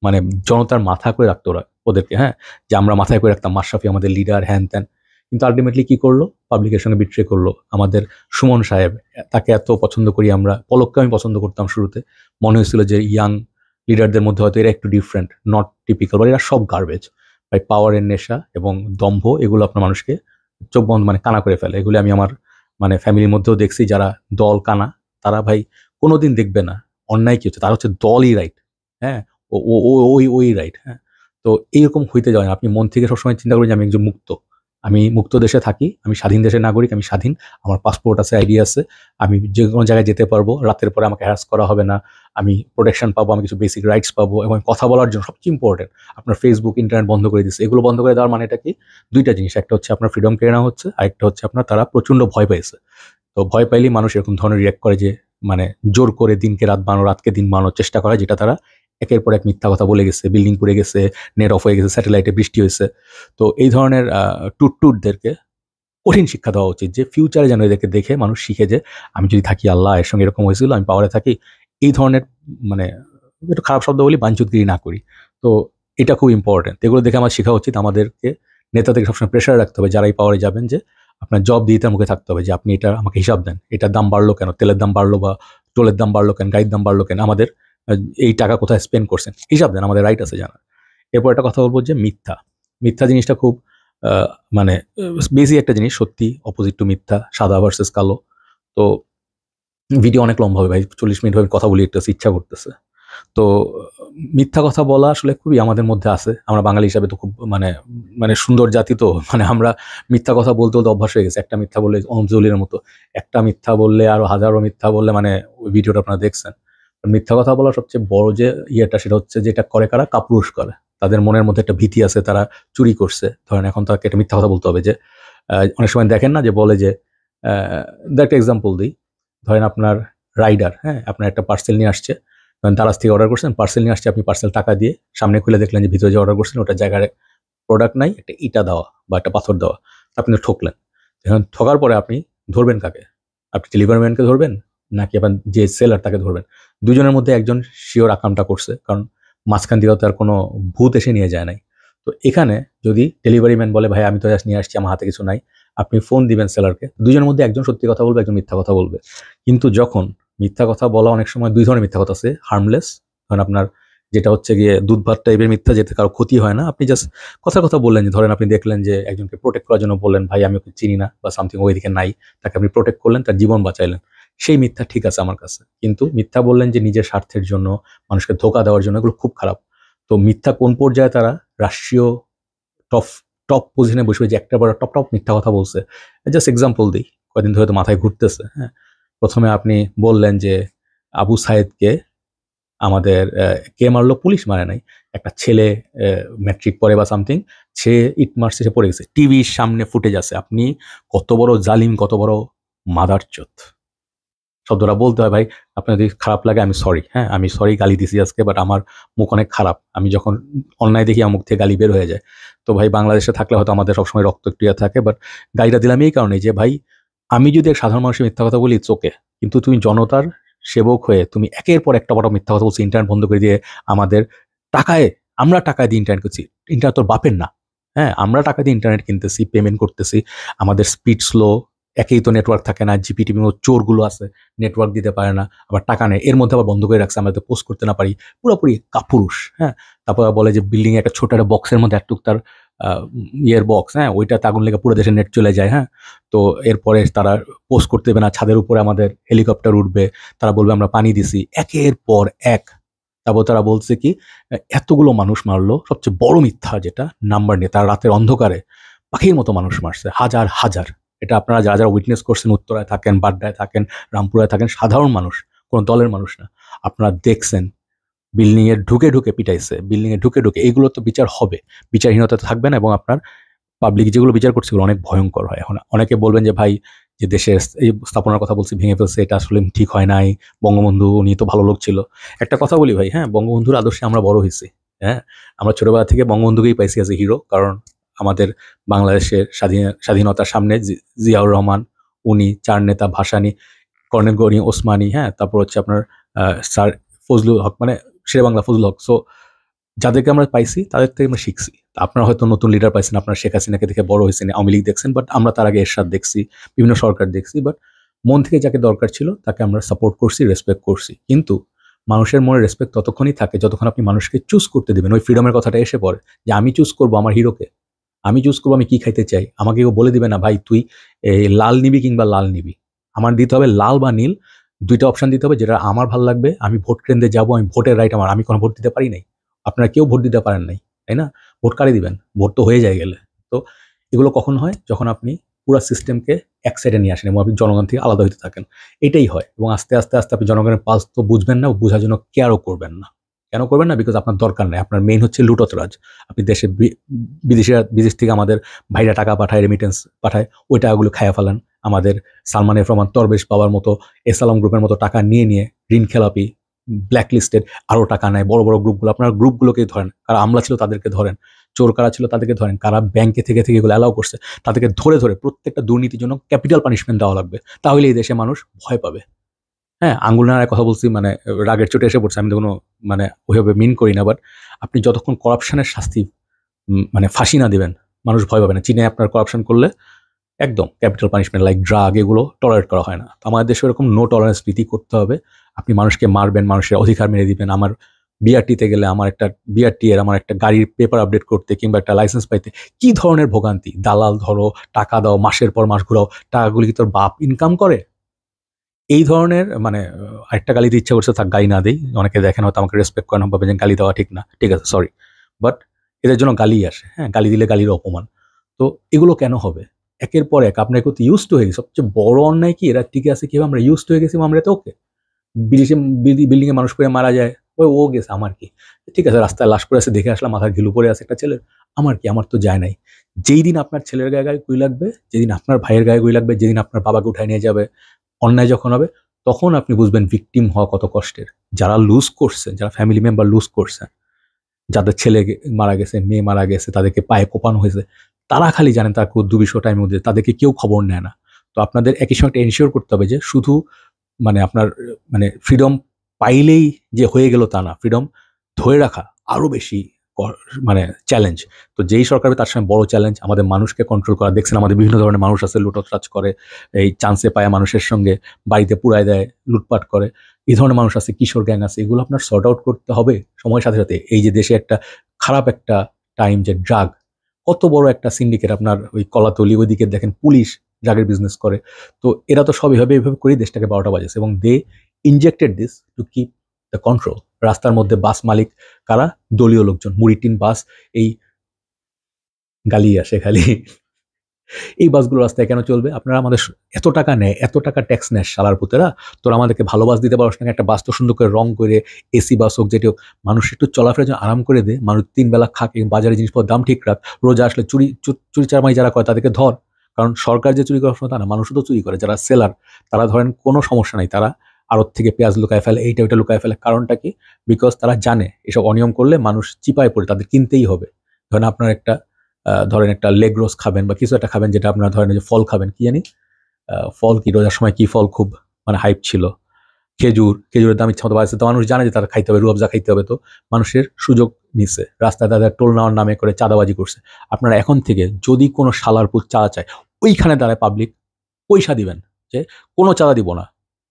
মানে জনতার মাথা করে রাখতো ওরা ওদেরকে, হ্যাঁ যে আমরা মাথায় করে রাখতাম মাশরাফি আমাদের লিডার, হ্যান ত্যান। কিন্তু আলটিমেটলি কি করলো, পাবলিকের সঙ্গে বিট্রে করলো। আমাদের সুমন সাহেব, তাকে এত পছন্দ করি আমরা, পলককে আমি পছন্দ করতাম শুরুতে, মনে হয়েছিল যে ইয়াং লিডারদের মধ্যে হয়তো এরা একটু ডিফারেন্ট, নট টিপিক্যাল, বা এরা সব গার্বেজ। ভাই পাওয়ারের নেশা এবং দম্ভ, এগুলো আপনার মানুষকে চোখ বন্ধ মানে কানা করে ফেলে। এগুলি আমি আমার মানে ফ্যামিলির মধ্যেও দেখছি, যারা দল কানা, তারা ভাই কোনোদিন দেখবে না অন্যায় কি হচ্ছে, তারা হচ্ছে দলই রাইট, হ্যাঁ ওই রাইট, হ্যাঁ। তো এইরকম হইতে যায় না। আপনি মন থেকে সবসময় চিন্তা করেন যে আমি একজন মুক্ত, আমি মুক্ত দেশে থাকি, আমি স্বাধীন দেশের নাগরিক, আমি স্বাধীন, আমার পাসপোর্ট আছে, আইডি আছে, আমি যে কোনো জায়গায় যেতে পারবো, রাতের পরে আমাকে হ্যারাস করা হবে না, আমি প্রোটেকশন পাবো, আমি কিছু বেসিক রাইটস পাবো, এবং কথা বলার জন্য সবচেয়ে ইম্পর্টেন্ট আপনার ফেসবুক ইন্টারনেট বন্ধ করে দিচ্ছে। এগুলো বন্ধ করে দেওয়ার মানেটা কি, দুইটা জিনিস, একটা হচ্ছে আপনার ফ্রিডম কেড়ে নেওয়া হচ্ছে, আরেকটা হচ্ছে আপনার তারা প্রচণ্ড ভয় পাইছে। তো ভয় পাইলেই মানুষ এরকম ধরনের রিয়াক্ট করে, যে মানে জোর করে দিনকে রাত বানানো, রাতকে দিন বানানোর চেষ্টা করা, যেটা তারা একের পর এক মিথ্যা কথা বলে গেছে, বিল্ডিং পড়ে গেছে, নেট অফ হয়ে গেছে, স্যাটেলাইটে বৃষ্টি হয়েছে। তো এই ধরনের টুটদেরকে কঠিন শিক্ষা দেওয়া উচিত, যে ফিউচারে যেন এদেরকে দেখে মানুষ শিখে যে আমি যদি থাকি, আল্লাহ এর সঙ্গে এরকম হয়েছিল, আমি পাওয়ারে থাকি, এই ধরনের মানে একটু খারাপ শব্দ বলি, বাঞ্ছুতগিরি না করি। তো এটা খুব ইম্পর্টেন্ট, এগুলো দেখে আমার শেখা উচিত। আমাদেরকে নেতাদেরকে সবসময় প্রেশার রাখতে হবে, যারা এই পাওয়ারে যাবেন, যে আপনার জব দিয়ে তার মুখে থাকতে হবে, যে আপনি এটা আমাকে হিসাব দেন, এটার দাম বাড়লো কেন, তেলের দাম বাড়লো, বা টোলের দাম বাড়লো কেন, গাড়ির দাম বাড়লো কেন, আমাদের এই টাকা কোথায় স্পেন্ড করছেন, হিসাব দেন, আমাদের রাইট আছে জানা। এরপর একটা কথা বলবো, যে মিথ্যা, মিথ্যা জিনিসটা খুব মানে বেশি একটা জিনিস, সত্যি অপোজিট টু মিথ্যা, সাদা ভার্সেস কালো। তো ভিডিও অনেক লম্বা হবে ভাই, 40 মিনিট হবে, কথা বলি, একটা ইচ্ছা করতেছে। তো মিথ্যা কথা বলা আসলে খুবই আমাদের মধ্যে আছে। আমরা বাঙালি হিসাবে তো খুব মানে মানে সুন্দর জাতি তো মানে আমরা মিথ্যা কথা বলতে বলতে অভ্যাস হয়ে গেছে। একটা মিথ্যা বললে অঞ্জলির মতো একটা মিথ্যা বললে আরো হাজারো মিথ্যা বললে মানে ওই ভিডিওটা আপনারা দেখছেন। মিথ্যা কথা বলার সবচেয়ে বড় যে ইয়েটা সেটা হচ্ছে যে এটা করে কারা? কাপুরুষ করে। তাদের মনের মধ্যে একটা ভীতি আছে, তারা চুরি করছে। ধরেন এখন তাকে একটা মিথ্যা কথা বলতে হবে যে অনেক সময় দেখেন না যে বলে যে একটা এক্সাম্পল দিই। ধরেন আপনার রাইডার, হ্যাঁ? আপনার একটা পার্সেল নিয়ে আসছে। ধরেন দারাজ থেকে অর্ডার করছেন, পার্সেল নিয়ে আসছে, আপনি পার্সেল টাকা দিয়ে সামনে খুলে দেখলেন যে ভিতরে যে অর্ডার করছেন ওটার জায়গায় প্রোডাক্ট নাই, একটা ইটা দেওয়া বা একটা পাথর দেওয়া। আপনি ঠকলেন। এখন ঠকার পরে আপনি ধরবেন কাকে? আপনি ডেলিভারি ম্যানকে ধরবেন নাকি আবার যে সেলার তাকে ধরবেন? দুজনের মধ্যে একজন শিওর আকামটা করছে, কারণ মাঝখান দিয়েও তার কোনো ভূত এসে নিয়ে যায় নাই। তো এখানে যদি ডেলিভারি ম্যান বলে ভাই আমি তো জাস্ট নিয়ে আসছি, আমার হাতে কিছু নাই, আপনি ফোন দিবেন সেলারকে, দুজনের মধ্যে একজন সত্যি কথা বলবে, একজন মিথ্যা কথা বলবে। কিন্তু যখন মিথ্যা কথা বলা, অনেক সময় দুই ধরনের মিথ্যা কথা আছে, হার্মলেস, ধরেন আপনার যেটা হচ্ছে গিয়ে দুধ ভাত টাইপের মিথ্যা, যেতে কারো ক্ষতি হয় না, আপনি জাস্ট কথার কথা বললেন, যে ধরেন আপনি দেখলেন যে একজনকে প্রোটেক্ট করার জন্য বললেন ভাই আমি ওকে চিনি না বা সামথিং, ওইদিকে নাই, তাকে আপনি প্রোটেক্ট করলেন, তার জীবন বাঁচাইলেন, সেই মিথ্যা ঠিক আছে আমার কাছে। কিন্তু মিথ্যা বললেন যে নিজের স্বার্থের জন্য, মানুষকে ধোকা দেওয়ার জন্য, এগুলো খুব খারাপ। তো মিথ্যা কোন পর্যায়ে তারা রাষ্ট্রীয় টপ টপ পজিশনে বসবে যে একটা বড় টপ টপ মিথ্যা কথা বলছে। জাস্ট এক্সাম্পল দিই, কয়দিন ধরে তো মাথায় ঘুরতেছে। হ্যাঁ, প্রথমে আপনি বললেন যে আবু সাইদকে আমাদের কে মারলো? পুলিশ মারে নাই, একটা ছেলে ম্যাট্রিক পড়ে বা সামথিং, সে ইট মারছে, সে পড়ে গেছে, টিভির সামনে ফুটেজ আছে। আপনি কত বড় জালিম, কত বড় মাদারচোদ! শব্দটা বলতে হয় ভাই, আপনার যদি খারাপ লাগে আমি সরি। হ্যাঁ, আমি সরি, গালি দিছি আজকে, বাট আমার মুখ অনেক খারাপ। আমি যখন অন্যায় দেখি আমার মুখ থেকে গালি বের হয়ে যায়। তো ভাই বাংলাদেশে থাকলে হয়তো আমাদের সবসময় রক্ত একটু ইয়ে থাকে, বাট গালিটা দিলাম এই কারণে যে ভাই আমি যদি এক সাধারণ মানুষের মিথ্যা কথা বলি ইটস ওকে। কিন্তু তুমি জনতার সেবক হয়ে তুমি একের পর একটা বড় মিথ্যা কথা বলছো, ইন্টারনেট বন্ধ করে দিয়ে আমাদের টাকায়, আমরা টাকায় দিয়ে ইন্টারনেট করছি। ইন্টারনেট তোর বাপের না। হ্যাঁ, আমরা টাকা দিয়ে ইন্টারনেট কিনতেছি, পেমেন্ট করতেছি। আমাদের স্পিড স্লো, একেই তো নেটওয়ার্ক থাকে না, জিপিটিভি চোরগুলো আছে, নেটওয়ার্ক দিতে পারে না, আবার টাকা নেয়, এর মধ্যে আবার বন্ধ করে রাখছে, আমরা তো পোস্ট করতে না পারি, পুরোপুরি কাপুরুষ। হ্যাঁ, তারপর বলে যে বিল্ডিং এ একটা ছোট একটা বক্সের মধ্যে একটুক তার ইয়ের বক্স, হ্যাঁ, ওইটাতে আগুন লেগে পুরো দেশে নেট চলে যায়। হ্যাঁ, তো এরপরে তারা পোস্ট করতে দেবে না, ছাদের উপরে আমাদের হেলিকপ্টার উঠবে, তারা বলবে আমরা পানি দিছি, একের পর এক। তারপর তারা বলছে কি এতগুলো মানুষ মারলো, সবচেয়ে বড় মিথ্যা যেটা নাম্বার নিয়ে, তারা রাতের অন্ধকারে পাখির মতো মানুষ মারছে, হাজার হাজার। এটা আপনারা যারা যারা উইটনেস করছেন, উত্তরায় থাকেন, বাড্ডায় থাকেন, রামপুরায় থাকেন, সাধারণ মানুষ, কোনো দলের মানুষ না, আপনারা দেখছেন বিল্ডিং এর ঢুকে ঢুকে পিটাইছে, বিল্ডিং এ ঢুকে ঢুকে। এগুলো তো বিচার হবে, বিচারহীনতা থাকবে না, এবং আপনার পাবলিক যেগুলো বিচার করছে এগুলো অনেক ভয়ঙ্কর হয়। এখন অনেকে বলবেন যে ভাই যে দেশের এই স্থাপনার কথা বলছি ভেঙে ফেলছে, এটা আসলে ঠিক হয় নাই, বঙ্গবন্ধু উনি তো ভালো লোক ছিল। একটা কথা বলি ভাই, হ্যাঁ, বঙ্গবন্ধুর আদর্শে আমরা বড় হয়েছি। হ্যাঁ, আমরা ছোটবেলা থেকে বঙ্গবন্ধুকেই পাইছি অ্যাজ এ হিরো, কারণ আমাদের বাংলাদেশের স্বাধীনতার সামনে জিয়াউর রহমান, উনি, চার নেতা, ভাসানী, কর্নেল গনি ওসমানী, হ্যাঁ, তারপর হচ্ছে আপনার স্যার ফজলুল হক, মানে শেরে বাংলা ফজলুল হক। সো যাদেরকে আমরা পাইছি তাদের থেকে আমরা শিখছি। আপনারা হয়তো নতুন লিডার পাইছেন, আপনারা শেখ হাসিনাকে দেখে বড় হয়েছেন, আওয়ামী লীগ দেখছেন, বাট আমরা তার আগে এরশাদ দেখছি, বিভিন্ন সরকার দেখছি, বাট মন থেকে যাকে দরকার ছিল তাকে আমরা সাপোর্ট করছি, রেসপেক্ট করছি। কিন্তু মানুষের মনে রেসপেক্ট ততক্ষণই থাকে যতক্ষণ আপনি মানুষকে চুজ করতে দিবেন। ওই ফ্রিডমের কথাটা এসে পড়ে যে আমি চুজ করবো আমার হিরোকে, আমি চুজ করবো আমি কি খাইতে চাই। আমাকে কেউ বলে দিবে না ভাই তুই লাল নিবি কিংবা লাল নিবি। আমার দিতে হবে লাল বা নীল, দুইটা অপশন দিতে হবে, যেটা আমার ভালো লাগবে। আমি ভোট কেন্দ্রে যাবো, আমি ভোটের রাইট আমার, আমি কোনো ভোট দিতে পারি নাই, আপনারা কেউ ভোট দিতে পারেন নাই, তাই না? ভোট কারে দিবেন? ভোট তো হয়ে যায় গেলে। তো এগুলো কখন হয়? যখন আপনি পুরো সিস্টেমকে এক সাইডে নিয়ে আসেন এবং আপনি জনগণ থেকে আলাদা হইতে থাকেন। এটাই হয়, এবং আস্তে আস্তে আস্তে আপনি জনগণের পালস তো বুঝবেন না, বোঝার জন্য কেয়ারও করবেন না। কেন করবেন না? বিকজ আপনার দরকার নাই। আপনার মেইন হচ্ছে লুটতরাজ। আপনি দেশে বিদেশ থেকে আমাদের ভাইরা টাকা পাঠায়, রেমিটেন্স পাঠায়, ওই টাকাগুলো খায়া ফেলান। আমাদের সালমান এফ রহমান তরবেশ পাওয়ার মতো, এসালাম গ্রুপের মতো টাকা নিয়ে নিয়ে ঋণ খেলাপি, ব্ল্যাক লিস্টেড, আরও টাকা নেয় বড় বড় গ্রুপগুলো। আপনার গ্রুপগুলোকেই ধরেন, কারা আমলা ছিল তাদেরকে ধরেন, চোর কারা ছিল তাদেরকে ধরেন, কারা ব্যাংকে থেকে থেকে এগুলো অ্যালাউ করছে তাদেরকে ধরে ধরে প্রত্যেকটা দুর্নীতির জন্য ক্যাপিটাল পানিশমেন্ট দেওয়া লাগবে। তাহলে এই দেশে মানুষ ভয় পাবে। হ্যাঁ, আঙ্গুল নাড়ার কথা বলছি মানে রাগের চোটে এসে পড়ছে, আমি তো কোনো মানে ওইভাবে মিন করি না, বাট আপনি যতক্ষণ করাপশনের শাস্তি মানে ফাঁসি না দিবেন, মানুষ ভয় পাবে না। চীনে আপনার করাপশন করলে একদম ক্যাপিটাল পানিশমেন্ট, লাইক ড্রাগ, এগুলো টলারেট করা হয় না। তো আমাদের দেশে এরকম নো টলারেন্স নীতি করতে হবে। আপনি মানুষকে মারবেন, মানুষের অধিকার মেরে দিবেন। আমার বিআরটিতে গেলে আমার একটা বিআরটি এর আমার একটা গাড়ির পেপার আপডেট করতে কিংবা একটা লাইসেন্স পাইতে কি ধরনের ভোগান্তি! দালাল ধরো, টাকা দাও, মাসের পর মাস ঘুরাও, টাকাগুলি কি তোর বাপ ইনকাম করে? এই ধরনের মানে আরেকটা গালি দিতে ইচ্ছা করছে, থাক গালি না দেই, অনেকে দেখেন হয়তো আমাকে রেসপেক্ট করেন, ভাবে যে গালি দেওয়া ঠিক না, ঠিক আছে সরি, বাট এদের জন্য গালি আসে, হ্যাঁ গালি দিলে গালির অপমান। তো এগুলো কেন হবে? একের পর এক আপনাকে তো ইউজ টু হয়ে গেছে। সবচেয়ে বড় অন্যায় কি এরা টিকে আছে কিভাবে, আমরা ইউজ টু হয়ে গেছি, আমরা তো ওকে বিল্ডিং এ মানুষ করে মারা যায়, ওই ও গেছে আমার কি, ঠিক আছে রাস্তায় লাশ পড়ে আছে দেখে আসলাম, মাথার ঘিলু পড়ে আছে একটা ছেলের, আমার কি, আমার তো যায় নাই। যেই দিন আপনার ছেলের গায়ে গায়ে গুলি লাগবে, যেদিন আপনার ভাইয়ের গায়ে গুলি লাগবে, যেদিন আপনার বাবাকে উঠায় নিয়ে যাবে, অন্যায় যখন হবে, তখন আপনি বুঝবেন ভিকটিম হওয়া কত কষ্টের। যারা লুজ করছে, যারা ফ্যামিলি মেম্বার লুজ করছে, যাদের ছেলে মারা গেছে, মেয়ে মারা গেছে, তাদেরকে পায়ে কোপানো হয়েছে, তারা খালি জানেন তার দুর্বিষহ টাইমের মধ্যে, তাদেরকে কেউ খবর নেয় না। তো আপনাদের একই সঙ্গে এনশিওর করতে হবে যে শুধু মানে আপনার মানে ফ্রিডম পাইলেই যে হয়ে গেল তা না, ফ্রিডম ধরে রাখা আরো বেশি মানে চ্যালেঞ্জ। তো যেই সরকার তার সঙ্গে বড় চ্যালেঞ্জ আমাদের মানুষকে কন্ট্রোল করা। দেখছেন আমাদের বিভিন্ন ধরনের মানুষ আছে, লুটতরাজ করে, এই চান্সে পায় মানুষের সঙ্গে বাড়িতে পুড়ায় দেয়, লুটপাট করে, এই ধরনের মানুষ আছে, কিশোর গ্যাং আছে, এগুলো আপনার সর্ট আউট করতে হবে সময়ের সাথে সাথে। এই যে দেশে একটা খারাপ একটা টাইম, যে ড্রাগ, কত বড় একটা সিন্ডিকেট, আপনার ওই কলাতলি ওইদিকে দেখেন পুলিশ ড্রাগের বিজনেস করে। তো এরা তো সব এইভাবে করেই দেশটাকে 12টা বাজেছে, এবং they injected this to keep the control. রাস্তার মধ্যে বাস মালিক কারা? দলীয় লোকজন, মুড়ি টিন বাস, এই গালি আসে খালি। এই বাসগুলো রাস্তায় কেন চলবে? আপনারা আমাদের এত টাকা নেয়, এত টাকা ট্যাক্স নেয় শালার পুতেরা, তোরা আমাদেরকে ভালো বাস দিতে পারছ না? একটা বাস তো সুন্দর করে রং করে, এসি বাস হোক, যেটি হোক, মানুষ একটু চলাফেরার জন্য আরাম করে দে, মানুষ 3 বেলা খাক, বাজারে জিনিসপত্রের দাম ঠিক রাখ, রোজা আসলে চুরি চারমাই যারা করে তাদেরকে ধর। কারণ সরকার যে চুরি করার তা না, মানুষও তো চুরি করে, যারা সেলার তারা ধরেন কোনো সমস্যা নাই, তারা আড়ত থেকে পেঁয়াজ লুকায় ফেলে, এইটা ওইটা লুকায় ফেলে, কারণটা কি? বিকজ তারা জানে এসব অনিয়ম করলে মানুষ চিপায় পড়ে, তাদের কিনতেই হবে। ধরেন আপনার একটা ধরেন একটা লেগ রোজ খাবেন বা কিছু একটা খাবেন, যেটা আপনার ধরেন যে ফল খাবেন, কি জানি ফল কি, রোজার সময় কি ফল খুব মানে হাইপ ছিল, খেজুরের দাম ইচ্ছা মতো বাড়ছে, তো মানুষ জানে যে তারা খাইতে হবে, রুয়াবজা খাইতে হবে, তো মানুষের সুযোগ নিচ্ছে, রাস্তায় তাদের টোল নেওয়ার নামে করে চাঁদাবাজি করছে। আপনারা এখন থেকে যদি কোনো শালারপুর চা চায়, ওইখানে দাঁড়ায় পাবলিক পয়সা দিবেন, যে কোনো চাঁদা দিব না,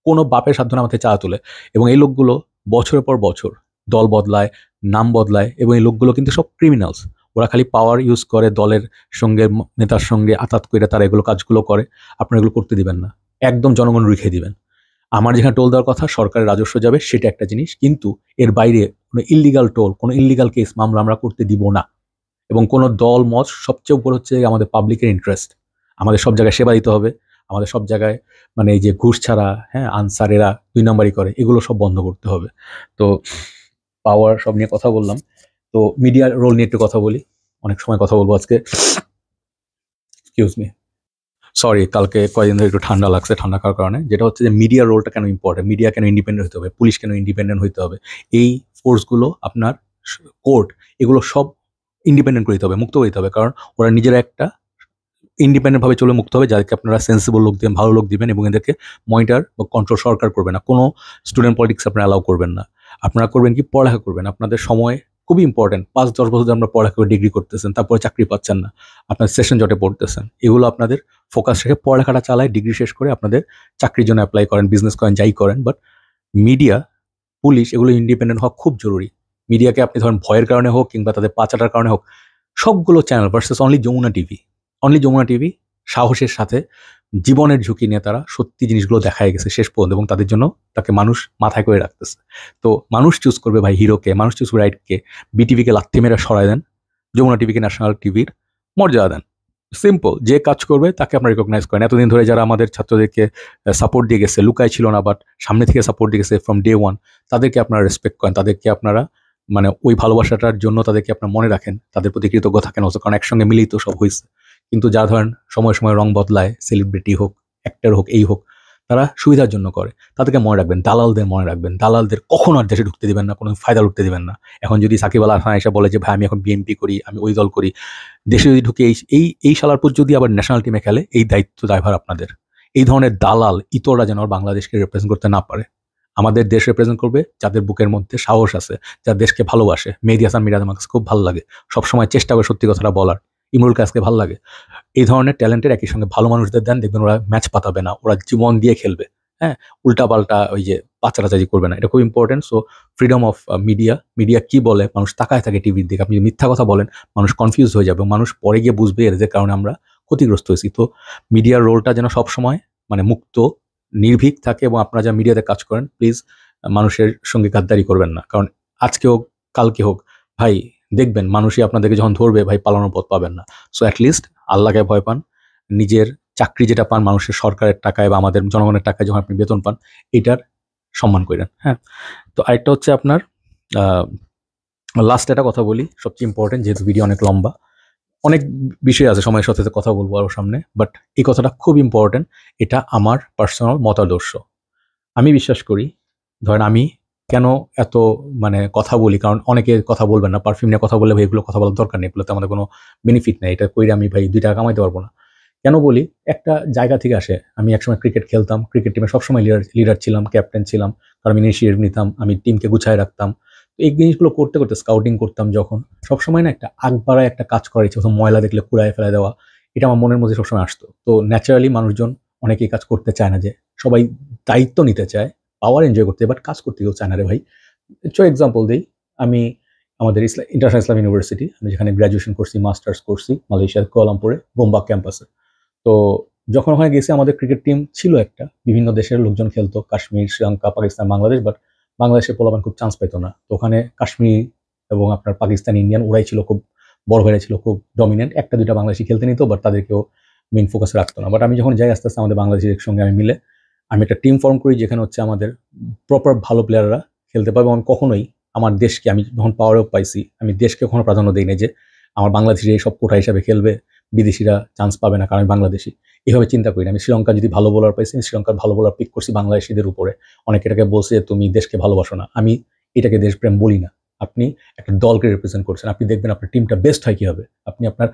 কোনো বাপের সাধ্য না আমাদের চাঁদা তুলে। এবং এই লোকগুলো বছরের পর বছর দল বদলায়, নাম বদলায়, এবং এই লোকগুলো কিন্তু সব ক্রিমিনালস। ওরা খালি পাওয়ার ইউজ করে, দলের সঙ্গে নেতার সঙ্গে আতাত করে তারা এগুলো কাজগুলো করে। আপনারা এগুলো করতে দিবেন না, একদম জনগণ রেখে দিবেন। আমার যেখানে টোল দেওয়ার কথা, সরকারের রাজস্ব যাবে, সেটা একটা জিনিস, কিন্তু এর বাইরে কোনো ইল্লিগাল টোল, কোনো ইল্লিগাল কেস মামলা আমরা করতে দিব না। এবং কোনো দল মত, সবচেয়ে উপর হচ্ছে আমাদের পাবলিকের ইন্টারেস্ট। আমাদের সব জায়গায় সেবা দিতে হবে, আমাদের সব জায়গায় মানে এই যে ঘুষ ছাড়া, হ্যাঁ আনসারেরা 2 নাম্বারই করে, এগুলো সব বন্ধ করতে হবে। তো পাওয়ার সব নিয়ে কথা বললাম, তো মিডিয়ার রোল নিয়ে একটু কথা বলি। অনেক সময় কথা বলবো আজকে, এক্সকিউজ মি, সরি, কালকে কয়েকদিন ধরে একটু ঠান্ডা লাগছে, ঠান্ডা খাওয়ার কারণে। যেটা হচ্ছে যে মিডিয়ার রোলটা কেন ইম্পর্টেন্ট, মিডিয়া কেন ইন্ডিপেন্ডেন্ট হতে হবে, পুলিশ কেন ইন্ডিপেন্ডেন্ট হতে হবে, এই ফোর্সগুলো আপনার কোর্ট, এগুলো সব ইন্ডিপেন্ডেন্ট করে দিতে হবে, মুক্ত করে দিতে হবে। কারণ ওরা নিজেরা একটা ইন্ডিপেন্ডেন্ট ভাবে চলে মুক্ত হবে, যাদেরকে আপনারা সেন্সিবল লোক দিবেন, ভালো লোক দিবেন, এবং এদেরকে মনিটর বা কন্ট্রোল সরকার করবে না। কোনো স্টুডেন্ট পলিটিক্স আপনারা অ্যালাউ করবেন না। আপনারা করবেন কি, পড়ালেখা করবেন। আপনাদের সময় খুবই ইম্পর্টেন্ট, 5-10 বছর ধরে আমরা পড়ালেখা করে ডিগ্রি করতেছেন, তারপরে চাকরি পাচ্ছেন না, আপনার সেশন জটে পড়তেছেন, এগুলো আপনাদের ফোকাস রেখে পড়ালেখাটা চালায়, ডিগ্রি শেষ করে আপনাদের চাকরির জন্য অ্যাপ্লাই করেন, বিজনেস করেন, যাই করেন। বাট মিডিয়া, পুলিশ, এগুলো ইন্ডিপেন্ডেন্ট হওয়া খুব জরুরি। মিডিয়াকে আপনি ধরেন ভয়ের কারণে হোক কিংবা তাদের পাচাটার কারণে হোক, সবগুলো channel versus only Jamuna TV, only Jamuna TV সাহসের সাথে জীবনের ঝুঁকি নিয়ে তারা সত্যি জিনিসগুলো দেখায় গেছে শেষ পর্যন্ত, এবং তাদের জন্য তাকে মানুষ মাথায় করে রাখতেছে। তো মানুষ চুজ করবে ভাই হিরোকে, মানুষ চুজ করবে রাইটকে। বিটিভিকে লাথি মেরে সরাই দেন, যমুনা টিভিকে ন্যাশনাল টিভির মর্যাদা দেন। সিম্পল, যে কাজ করবে তাকে আপনারা রিকগনাইজ করেন। এতদিন ধরে যারা আমাদের ছাত্রদেরকে সাপোর্ট দিয়ে গেছে, লুকায় ছিল না বাট সামনে থেকে সাপোর্ট দিয়ে গেছে ফ্রম ডে ওয়ান, তাদেরকে আপনারা রেসপেক্ট করেন, তাদেরকে আপনারা মানে ওই ভালোবাসাটার জন্য তাদেরকে আপনারা মনে রাখেন, তাদের প্রতি কৃতজ্ঞ থাকেন অবশ্য, কারণ একসঙ্গে মিলেই তো সব হয়েছে। কিন্তু যা ধরেন সময় সময় রং বদলায়, সেলিব্রিটি হোক, অ্যাক্টর হোক, এই হোক, তারা সুবিধার জন্য করে, তাদেরকে মনে রাখবেন। দালালদের মনে রাখবেন, দালালদের কখনো আর দেশে ঢুকতে দিবেন না, কোনো ফায়দা উঠতে দিবেন না। এখন যদি সাকিব আল হাসান এসে বলে যে ভাই আমি এখন বিএনপি করি, আমি ওই দল করি, দেশে যদি ঢুকে এই শালারপুর যদি আবার ন্যাশনাল টিমে খেলে, এই দায়িত্ব দায়ভার আপনাদের। এই ধরনের দালাল ইতররা যেন বাংলাদেশকে রিপ্রেজেন্ট করতে না পারে। আমাদের দেশ রিপ্রেজেন্ট করবে যাদের বুকের মধ্যে সাহস আছে, যারা দেশকে ভালোবাসে। মেহেদী হাসান মিরাজ আমাকে খুব ভালো লাগে, সবসময় চেষ্টা করে সত্যি কথাটা বলার। ইমরুল কাসকে ভালো লাগে। এই ধরনের ট্যালেন্টের একই সঙ্গে ভালো মানুষদের দেন, দেখবেন ওরা ম্যাচ পাতাবে না, ওরা জীবন দিয়ে খেলবে। হ্যাঁ, উল্টাপাল্টা ওই যে পাচারাচারি করবে না, এটা খুব important. So freedom of media, media কি বলে মানুষ তাকায় থাকে টিভির দিকে। আপনি যদি মিথ্যা কথা বলেন, মানুষ কনফিউজ হয়ে যাবে, মানুষ পরে গিয়ে বুঝবে এদের কারণে আমরা ক্ষতিগ্রস্ত হয়েছি। তো মিডিয়ার রোলটা যেন সবসময় মানে মুক্ত, নির্ভীক থাকে এবং আপনারা যা মিডিয়াতে কাজ করেন, প্লিজ মানুষের সঙ্গে গাদ্দারি করবেন না। কারণ আজকে হোক কালকে হোক ভাই, দেখবেন মানুষই আপনাদেরকে যখন ধরবে ভাই, পালানোর পথ পাবেন না। সো অ্যাটলিস্ট আল্লাহকে ভয় পান। নিজের চাকরি যেটা পান মানুষের সরকারের টাকায় বা আমাদের জনগণের টাকায় যখন আপনি বেতন পান, এটার সম্মান করেন। হ্যাঁ, তো আরেকটা হচ্ছে আপনার লাস্ট একটা কথা বলি, সবচেয়ে ইম্পর্টেন্ট, যেহেতু ভিডিও অনেক লম্বা, অনেক বিষয় আছে সময়ের সাথে কথা বলবো আরও সামনে, বাট এই কথাটা খুব ইম্পর্টেন্ট। এটা আমার পার্সোনাল মতাদর্শ। আমি বিশ্বাস করি, ধরেন আমি কেন এত মানে কথা বলি, কারণ অনেকে কথা বলবেন না, পারফিউম নিয়ে কথা বললে ভাই এগুলো কথা বলার দরকার নেই, এগুলোতে আমাদের কোনো বেনিফিট নেই, এটা কইরে আমি ভাই 2 টাকা কামাইতে পারবো না। কেন বলি? একটা জায়গা থেকে আসে। আমি একসময় ক্রিকেট খেলতাম, ক্রিকেট টিমে সবসময় লিডার ছিলাম, ক্যাপ্টেন ছিলাম, কারণ আমি ইনিশিয়েটিভ নিতাম, আমি টিমকে গুছায় রাখতাম। তো এই জিনিসগুলো করতে করতে স্কাউটিং করতাম যখন, সবসময় না একটা আগ বাড়ায় একটা কাজ করার ইচ্ছে হতো, ময়লা দেখলে কুড়ায় ফেলে দেওয়া, এটা আমার মনের মধ্যে সবসময় আসতো। তো ন্যাচারালি মানুষজন অনেকেই কাজ করতে চায় না, যে সবাই দায়িত্ব নিতে চায়, পাওয়ার এনজয় করতে, বাট কাজ করতে কেউ চায় না রে ভাই। এক্সাম্পল দিই, আমি আমাদের ইন্টারন্যাশনাল ইসলাম ইউনিভার্সিটি, আমি যেখানে গ্র্যাজুয়েশন করছি, মাস্টার্স করছি মালয়েশিয়ার কুয়ালালামপুরে গোমবাক ক্যাম্পাসে। তো যখন ওখানে গেছি, আমাদের ক্রিকেট টিম ছিল একটা, বিভিন্ন দেশের লোকজন খেলতো, কাশ্মীর, শ্রীলঙ্কা, পাকিস্তান, বাংলাদেশ, বাট বাংলাদেশের পোলাপান খুব চান্স পেতো না। তো ওখানে কাশ্মীর এবং আপনার পাকিস্তান, ইন্ডিয়ান, ওরাই ছিল খুব বড় ভাইরা ছিল খুব ডমিনেন্ট, একটা দুইটা বাংলাদেশি খেলতে নিত, বাট তাদেরকেও মেইন ফোকাসে রাখতো না। বাট আমি যখন যাই, আস্তে আস্তে আমাদের বাংলাদেশের সঙ্গে আমি মিলে আমি একটা টিম ফর্ম করি, যেখানে হচ্ছে আমাদের প্রপার ভালো প্লেয়াররা খেলতে পারবে। আমি কখনোই আমার দেশকে, আমি যখন পাওয়ার অফ পাইছি, আমি দেশকে কখনো প্রাধান্য দিই না যে আমার বাংলাদেশি সব কোটা হিসাবে খেলবে, বিদেশিরা চান্স পাবে না কারণ আমি বাংলাদেশি, এভাবে চিন্তা করি না। আমি শ্রীলঙ্কা যদি ভালো বোলার পাইছি, আমি শ্রীলঙ্কার ভালো বোলার পিক করছি বাংলাদেশিদের উপরে। অনেকে এটাকে বলছে যে তুমি দেশকে ভালোবাসো না, আমি এটাকে দেশপ্রেম বলি না। আপনি একটা দলকে রিপ্রেজেন্ট করছেন, আপনি দেখবেন আপনার টিমটা বেস্ট হয় কি হবে। আপনি আপনার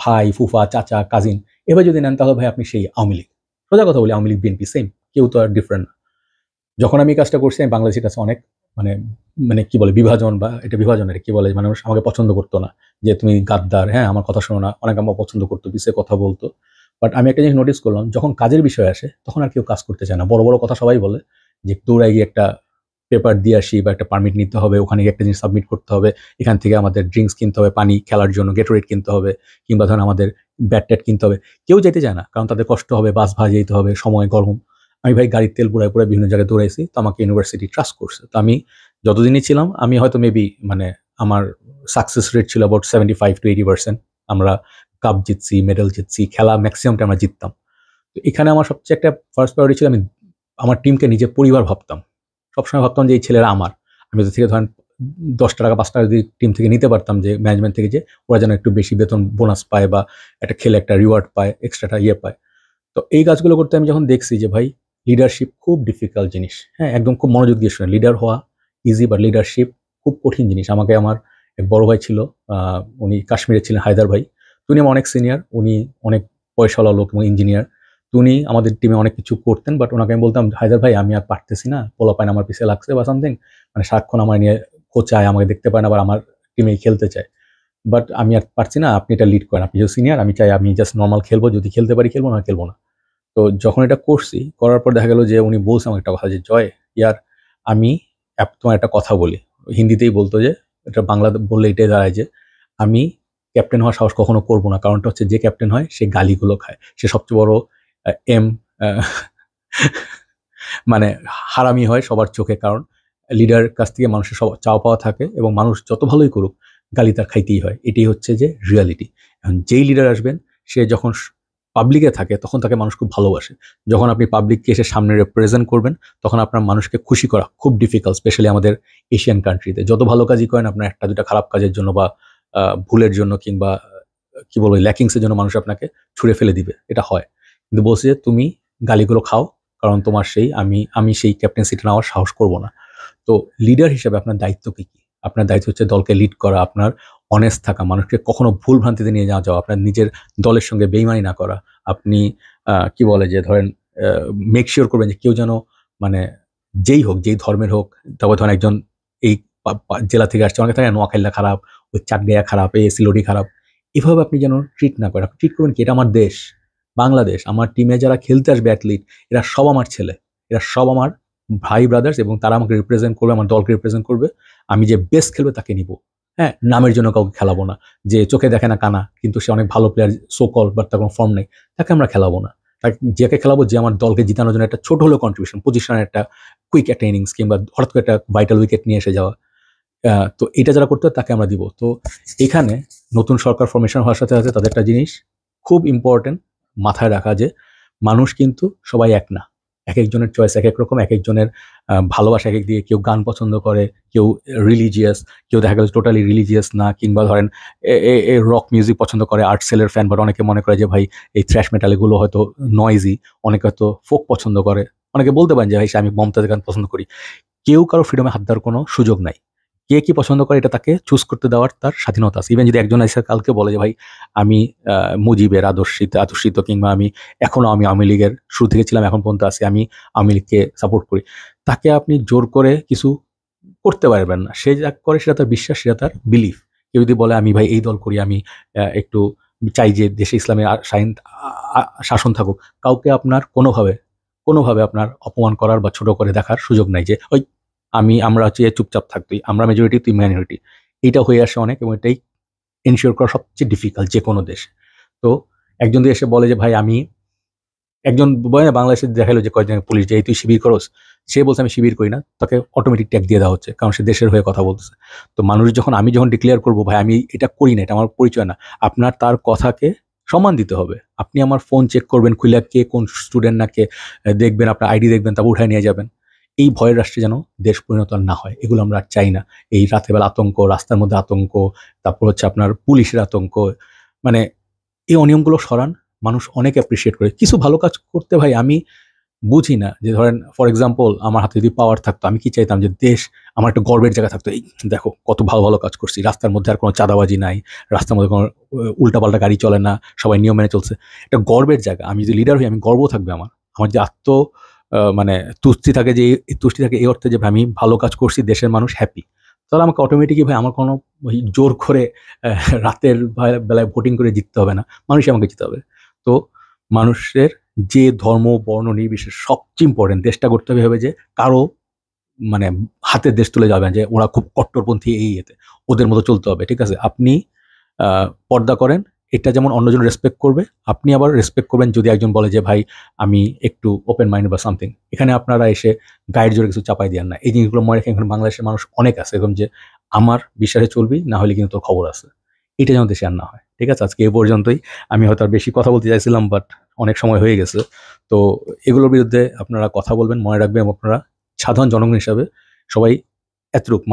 ভাই, ফুফা, চাচা, কাজিন এবার যদি নেন, তাহলে ভাই আপনি সেই আওয়ামী লীগ। সোজা কথা বলি, আওয়ামী লীগ বিএনপি সেম, কেউ তো আর ডিফারেন্ট না। যখন আমি এই কাজটা করছি, আমি বাংলাদেশের কাছে অনেক মানে মানে কি বলে বিভাজন, বা এটা বিভাজনের কি বলে, মানুষ আমাকে পছন্দ করতো না, যে তুমি গাদ্দার, হ্যাঁ আমার কথা শোনো না, অনেক আমার পছন্দ করতো, পিছিয়ে কথা বলতো। বাট আমি একটা জিনিস নোটিস করলাম, যখন কাজের বিষয় আসে তখন আর কেউ কাজ করতে চায় না। বড় বড় কথা সবাই বলে, যে দৌড়াই গিয়ে একটা পেপার দিয়ে আসি, বা একটা পারমিট নিতে হবে, ওখানে গিয়ে একটা জিনিস সাবমিট করতে হবে, এখান থেকে আমাদের ড্রিঙ্কস কিনতে হবে, পানি খেলার জন্য গেটোরেট কিনতে হবে, কিংবা ধরেন আমাদের ব্যাট ট্যাট কিনতে হবে। কেউ যেতে চায় না, কারণ তাদের কষ্ট হবে, বাস ভাড়া যেতে হবে, সময় গরম। আমি ভাই গাড়ির তেল পুরায় পুরায় বিভিন্ন জায়গায় দৌড়াইছি, তো আমাকে ইউনিভার্সিটি ট্রাস্ট করছে। তো আমি যতদিনই ছিলাম, আমি হয়তো মেবি মানে আমার সাকসেস রেট ছিল অ্যাবাউট 75 to 80%। আমরা কাপ জিতছি, মেডেল জিতছি, খেলা ম্যাক্সিমামটা আমরা জিততাম। তো এখানে আমার সবচেয়ে একটা ফার্স্ট প্রায়োরিটি ছিল, আমি আমার টিমকে নিজের পরিবার ভাবতাম। সবসময় ভাবতাম যে এই ছেলেরা আমার, আমি ওদের থেকে ধরেন 10 টাকা 5 টাকা যদি টিম থেকে নিতে পারতাম, যে ম্যানেজমেন্ট থেকে, যে ওরা যেন একটু বেশি বেতন বোনাস পায়, বা একটা খেলে একটা রিওয়ার্ড পায়, এক্সট্রাটা পায়। তো এই কাজগুলো করতে আমি যখন দেখছি যে ভাই, লিডারশিপ খুব ডিফিকাল্ট জিনিস। হ্যাঁ, একদম খুব মনোযোগ দিয়ে শুনে, লিডার হওয়া ইজি, বাট লিডারশিপ খুব কঠিন জিনিস। আমাকে আমার এক বড় ভাই ছিল, উনি কাশ্মীরে ছিলেন, হায়দার ভাই। তো উনি আমার অনেক সিনিয়র, উনি অনেক পয়সাওয়ালা লোক এবং ইঞ্জিনিয়ার। তো উনি আমাদের টিমে অনেক কিছু করতেন, বাট ওনাকে আমি বলতাম, হায়দার ভাই আমি আর পারতেছি না, পোলাপাইন আমার পিছিয়ে লাগছে বা সামথিং, মানে সারাক্ষণ আমার নিয়ে খোঁচায়, আমাকে দেখতে পায় না, আবার আমার টিমেই খেলতে চায়। বাট আমি আর পারছি না, আপনি এটা লিড করেন, আপনি যে সিনিয়র, আমি চাই আমি জাস্ট নর্মাল খেলবো, যদি খেলতে পারি খেলবো, না খেলবো না। তো যখন এটা করছি, করার পর দেখা গেল যে উনি বলছে আমাকে একটা কথা, যে জয় ইয়ার, আমি তোমার একটা কথা বলি। হিন্দিতেই বলতো, যে এটা বাংলা বললে এটাই দাঁড়ায় যে আমি ক্যাপ্টেন হওয়ার সাহস কখনো করবো না। কারণটা হচ্ছে, যে ক্যাপ্টেন হয় সে গালিগুলো খায়, সে সবচেয়ে বড় এম মানে হারামি হয় সবার চোখে। কারণ লিডার কাছ থেকে মানুষের সব চাওয়া পাওয়া থাকে, এবং মানুষ যত ভালোই করুক, গালি তার খাইতেই হয়। এটাই হচ্ছে যে রিয়ালিটি। এখন যেই লিডার আসবেন, সে যখন পাবলিকে থাকে তখন তাকে মানুষ খুব ভালোবাসে। যখন আপনি পাবলিককে এসে সামনে রিপ্রেজেন্ট করবেন, তখন আপনার মানুষকে খুশি করা খুব ডিফিকাল্ট, স্পেশালি আমাদের এশিয়ান কান্ট্রিতে। যত ভালো কাজই করেন, আপনার একটা দুটা খারাপ কাজের জন্য, বা ভুলের জন্য, কিংবা কি বলবো ল্যাকিংসের জন্য মানুষ আপনাকে ছুঁড়ে ফেলে দিবে, এটা হয়। কিন্তু বলছে যে তুমি গালিগুলো খাও, কারণ তোমার সেই আমি সেই ক্যাপ্টেন্সিটা নেওয়ার সাহস করব না। তো লিডার হিসেবে আপনার দায়িত্ব কি? আপনার দায়িত্ব হচ্ছে দলকে লিড করা, আপনার অনেস্ট থাকা, মানুষকে কখনো ভুল ভ্রান্তিতে নিয়ে যাওয়া, আপনার নিজের দলের সঙ্গে বেইমানি না করা। আপনি কি বলে যে ধরেন মেক শিওর করবেন যে কেউ যেন মানে যেই হোক, যেই ধর্মের হোক, তারপর ধরেন একজন এই জেলা থেকে আসছে, অনেকে থাকে নোয়াখালীরা খারাপ, ওই চাটগাঁয়া খারাপ, এই সিলোডি খারাপ, এভাবে আপনি যেন ট্রিট না করেন। আপনি ট্রিট করবেন কি, এটা আমার দেশ বাংলাদেশ, আমার টিমে যারা খেলতে আসবে অ্যাথলিট, এরা সব আমার ছেলে, এরা সব আমার ভাই ব্রাদার্স, এবং তারা আমাকে রিপ্রেজেন্ট করবে, আমার দলকে রিপ্রেজেন্ট করবে। আমি যে বেস্ট খেলবে তাকে নিব। হ্যাঁ, নামের জন্য কাউকে খেলাবো না, যে চোখে দেখে না কানা কিন্তু সে অনেক ভালো প্লেয়ার, সো কল, বাট তার কোনো ফর্ম নেই, তাকে আমরা খেলাবো না। তাকে যাকে খেলাবো যে আমার দলকে জিতানোর জন্য একটা ছোট হলেও কন্ট্রিবিউশন, পজিশনের একটা কুইক একটা ইনিংস কিংবা হঠাৎ করে একটা ভাইটাল উইকেট নিয়ে এসে যাওয়া, তো এটা যারা করতে হয় তাকে আমরা দিব। তো এখানে নতুন সরকার ফরমেশন হওয়ার সাথে সাথে তাদের একটা জিনিস খুব ইম্পর্টেন্ট মাথায় রাখা, যে মানুষ কিন্তু সবাই এক না, এক একজনের চয়েস এক এক রকম, এক একজনের ভালোবাসা এক এক দিয়ে, কেউ গান পছন্দ করে, কেউ রিলিজিয়াস, কেউ দেখা গেল টোটালি রিলিজিয়াস না, কিংবা ধরেন রক মিউজিক পছন্দ করে, আর্ট সেলের ফ্যান, বাট অনেকে মনে করে যে ভাই এই থ্র্যাশ মেটাল এগুলো হয়তো নয়েজি, অনেকে হয়তো ফোক পছন্দ করে, অনেকে বলতে পারেন যে ভাই আমি মমতাজের গান পছন্দ করি। কেউ কারো ফ্রিডমে হাত দেওয়ার কোনো সুযোগ নাই। কে কি পছন্দ করে এটা তাকে চুজ করতে দেওয়ার তার স্বাধীনতা আছে। ইভেন যদি একজন এসে কালকে বলে যে ভাই আমি মুজিবের আদর্শিত কিংবা আমি এখনো আমি আওয়ামী লীগের শুরু থেকে ছিলাম এখন পর্যন্ত আছি, আমি আওয়ামী লীগকে সাপোর্ট করি, তাকে আপনি জোর করে কিছু করতে পারবেন না। সে যা করে সেটা তার বিশ্বাস, সেটা তার বিলিফ। কেউ যদি বলে আমি ভাই এই দল করি, আমি একটু চাই যে দেশে ইসলামের শাসন থাকুক, কাউকে আপনার কোনোভাবে আপনার অপমান করার বা ছোট করে দেখার সুযোগ নাই, যে ওই আমরা হচ্ছে চুপচাপ থাকতেই, আমরা মেজরিটি তুই মাইনরিটি। এটা হয়ে আসে অনেক, এবং এটাই এনশিওর করা সবচেয়ে ডিফিকাল্ট যে কোনো দেশে। তো একজন যদি এসে বলে যে ভাই আমি, একজন বলে না বাংলাদেশে দেখালো যে কয়েকজন পুলিশ যে তুই শিবির করস, সে বলছে আমি শিবির করি না, তাকে অটোমেটিক ট্যাগ দিয়ে দেওয়া হচ্ছে, কারণ সে দেশের হয়ে কথা বলতেছে। তো মানুষ আমি যখন ডিক্লেয়ার করবো ভাই আমি এটা করি না, এটা আমার পরিচয় না, আপনার তার কথাকে সম্মান দিতে হবে। আপনি আমার ফোন চেক করবেন, খুলে কে কোন স্টুডেন্ট না কে দেখবেন, আপনার আইডি দেখবেন, তারপর উঠায় নিয়ে যাবেন। এই ভয়ের রাষ্ট্রে যেন দেশ পরিণত না হয়, এগুলো আমরা আর চাই না। এই রাতের বেলা আতঙ্ক, রাস্তার মধ্যে আতঙ্ক, তারপর হচ্ছে আপনার পুলিশের আতঙ্ক, মানে এই অনিয়মগুলো সরান। মানুষ অনেক অ্যাপ্রিসিয়েট করে কিছু ভালো কাজ করতে। ভাই আমি বুঝি না যে ধরেন ফর এক্সাম্পল আমার হাতে যদি পাওয়ার থাকতো, আমি কি চাইতাম যে দেশ আমার একটা গর্বের জায়গা থাকতো, এই দেখো কত ভালো ভালো কাজ করছি, রাস্তার মধ্যে আর কোনো চাঁদাবাজি নাই, রাস্তার মধ্যে কোনো উল্টাপাল্টা গাড়ি চলে না, সবাই নিয়ম মেনে চলছে, একটা গর্বের জায়গা। আমি যদি লিডার হই আমি গর্ব থাকবে আমার, আমার যে মানে তুষ্টি থাকে, যে এই তুষ্টি থাকে এই অর্থে যে ভাই আমি ভালো কাজ করছি, দেশের মানুষ হ্যাপি, তাহলে আমাকে অটোমেটিকই ভাই আমার কোনো ওই জোর করে রাতের বেলায় ভোটিং করে জিততে হবে না, মানুষই আমাকে জিততে হবে। তো মানুষের যে ধর্ম বর্ণ নির্বিশেষে সবচেয়ে ইম্পর্টেন্ট দেশটা করতে হবে যে কারো মানে হাতের দেশ তুলে যাবেন যে ওরা খুব কট্টরপন্থী এই এতে, ওদের মতো চলতে হবে, ঠিক আছে? আপনি পর্দা করেন, এটা যেমন অন্যজন রেসপেক্ট করবে, আপনি আবার রেসপেক্ট করবেন যদি একজন বলে যে ভাই আমি একটু ওপেন মাইন্ড বা সামথিং। এখানে আপনারা এসে গাইড জোরে কিছু চাপাই দেন না, এই জিনিসগুলো মনে রেখে। এখানে বাংলাদেশের মানুষ অনেক আছে এরকম যে আমার বিশ্বাসে চলবি, না হলে কিন্তু তোর খবর আছে। এটা যেন দেশে আর না হয়, ঠিক আছে? আজকে এ পর্যন্তই। আমি হয়তো আর বেশি কথা বলতে চাইছিলাম, বাট অনেক সময় হয়ে গেছে। তো এগুলোর বিরুদ্ধে আপনারা কথা বলবেন, মনে রাখবেন আপনারা সাধারণ জনগণ হিসাবে সবাই এতটুক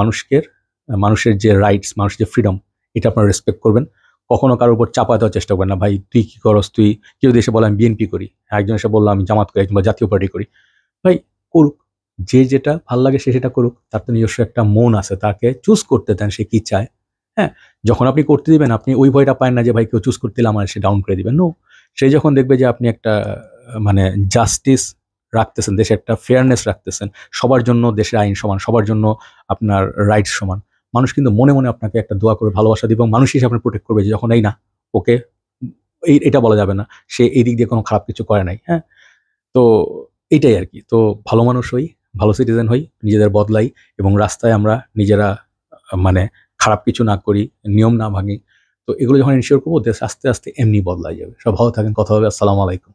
মানুষের যে রাইটস, মানুষের যে ফ্রিডম, এটা আপনারা রেসপেক্ট করবেন। কখনো কারোর উপর চাপা দেওয়ার চেষ্টা করবেন না, ভাই তুই কি করস, তুই কেউ এসে বলে আমি বিএনপি করি, একজন এসে বললো আমি জামাত করি কিংবা জাতীয় পার্টি করি, ভাই করুক, যে যেটা ভাল লাগে সে সেটা করুক, তার তো নিজস্ব একটা মন আছে, তাকে চুজ করতে দেন সে কি চায়। হ্যাঁ, যখন আপনি করতে দিবেন আপনি ওই ভয়টা পায় না যে ভাই কেউ চুজ করতে দিলে আমার সে ডাউন করে দিবেন। নো, সে যখন দেখবে যে আপনি একটা মানে জাস্টিস রাখতেছেন, দেশে একটা ফেয়ারনেস রাখতেছেন, সবার জন্য দেশের আইন সমান, সবার জন্য আপনার রাইটস সমান, মানুষ কিন্তু মনে মনে আপনাকে একটা দোয়া করে ভালোবাসা দিবে, এবং মানুষ হিসেবে আপনার প্রোটেক্ট করবে, যে যখন এই না ওকে এটা বলা যাবে না, সে এই দিক দিয়ে কোনো খারাপ কিছু করে নাই। হ্যাঁ, তো এইটাই আর কি। তো ভালো মানুষ হই, ভালো সিটিজেন হই, নিজেদের বদলাই, এবং রাস্তায় আমরা নিজেরা মানে খারাপ কিছু না করি, নিয়ম না ভাঙি। তো এগুলো যখন এনশিওর করবো, দেশ আস্তে আস্তে এমনি বদলাই যাবে। সব ভালো থাকেন, কথা হবে। আসসালামু আলাইকুম।